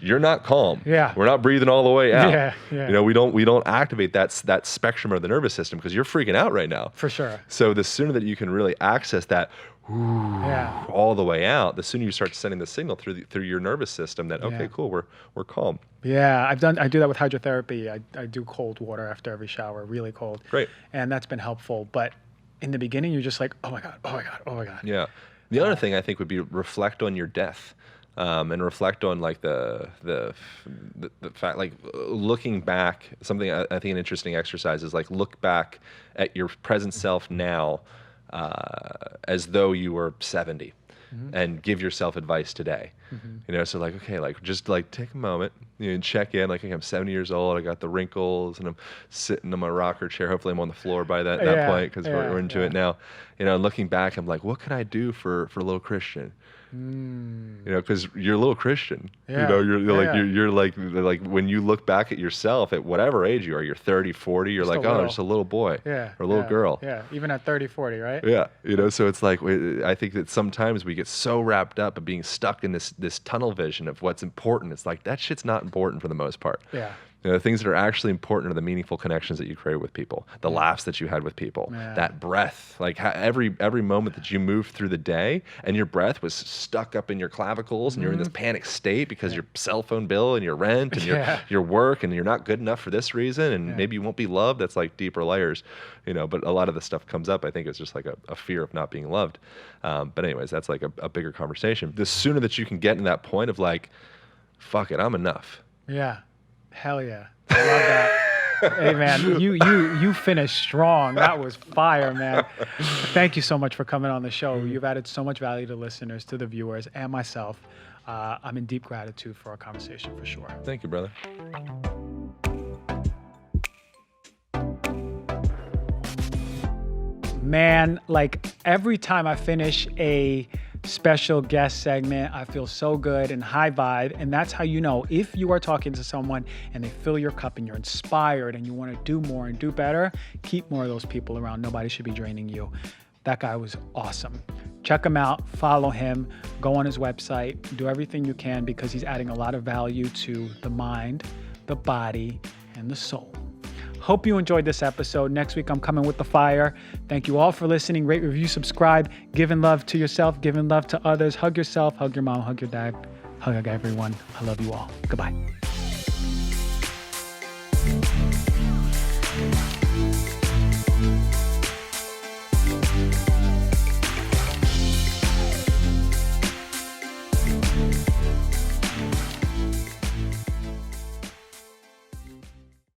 you're not calm. Yeah. We're not breathing all the way out. Yeah. We don't activate that spectrum of the nervous system because you're freaking out right now. For sure. So the sooner that you can really access that, Yeah. all the way out, the sooner you start sending the signal through your nervous system that, okay, Yeah. cool, we're calm. Yeah, I do that with hydrotherapy. I do cold water after every shower, really cold. Great. And that's been helpful. But in the beginning, you're just like, oh my God, oh my God, oh my God. Yeah. The other thing I think would be reflect on your death, and reflect on like the fact, like looking back. Something I think an interesting exercise is like look back at your present self now, as though you were 70, and give yourself advice today. You know, so like, okay, like just like take a moment, you know, and check in. Like, okay, I'm 70 years old. I got the wrinkles, and I'm sitting in my rocker chair. Hopefully, I'm on the floor by that point because we're into it now. You know, and looking back, I'm like, what can I do for little Christian? You know, because you're a little Christian. Yeah. You know, you're like when you look back at yourself at whatever age you are, you're 30, 40, you're Just like, a oh, little. just a little boy Yeah. or a little girl. Yeah. Even at 30, 40, right? Yeah, you know, so it's like I think that sometimes we get so wrapped up in being stuck in this tunnel vision of what's important. It's like that shit's not important for the most part. Yeah. You know, the things that are actually important are the meaningful connections that you create with people, the laughs that you had with people, that breath. Like every moment that you moved through the day and your breath was stuck up in your clavicles and you're in this panic state because your cell phone bill and your rent and your work and you're not good enough for this reason and maybe you won't be loved. That's like deeper layers, you know, but a lot of the stuff comes up. I think it's just like a fear of not being loved. But anyways, that's like a bigger conversation. The sooner that you can get in that point of like, fuck it, I'm enough. Yeah. Hell yeah. I love that. Hey man, you finished strong. That was fire, man. Thank you so much for coming on the show. You've added so much value to listeners, to the viewers, and myself. I'm in deep gratitude for our conversation for sure. Thank you, brother. Man, like every time I finish a special guest segment, I feel so good and high vibe. And that's how you know if you are talking to someone and they fill your cup and you're inspired and you want to do more and do better, keep more of those people around. Nobody should be draining you. That guy was awesome. Check him out, follow him, go on his website, do everything you can because he's adding a lot of value to the mind, the body, and the soul. Hope you enjoyed this episode. Next week, I'm coming with the fire. Thank you all for listening. Rate, review, subscribe. Giving love to yourself, giving love to others. Hug yourself, hug your mom, hug your dad, hug everyone. I love you all. Goodbye.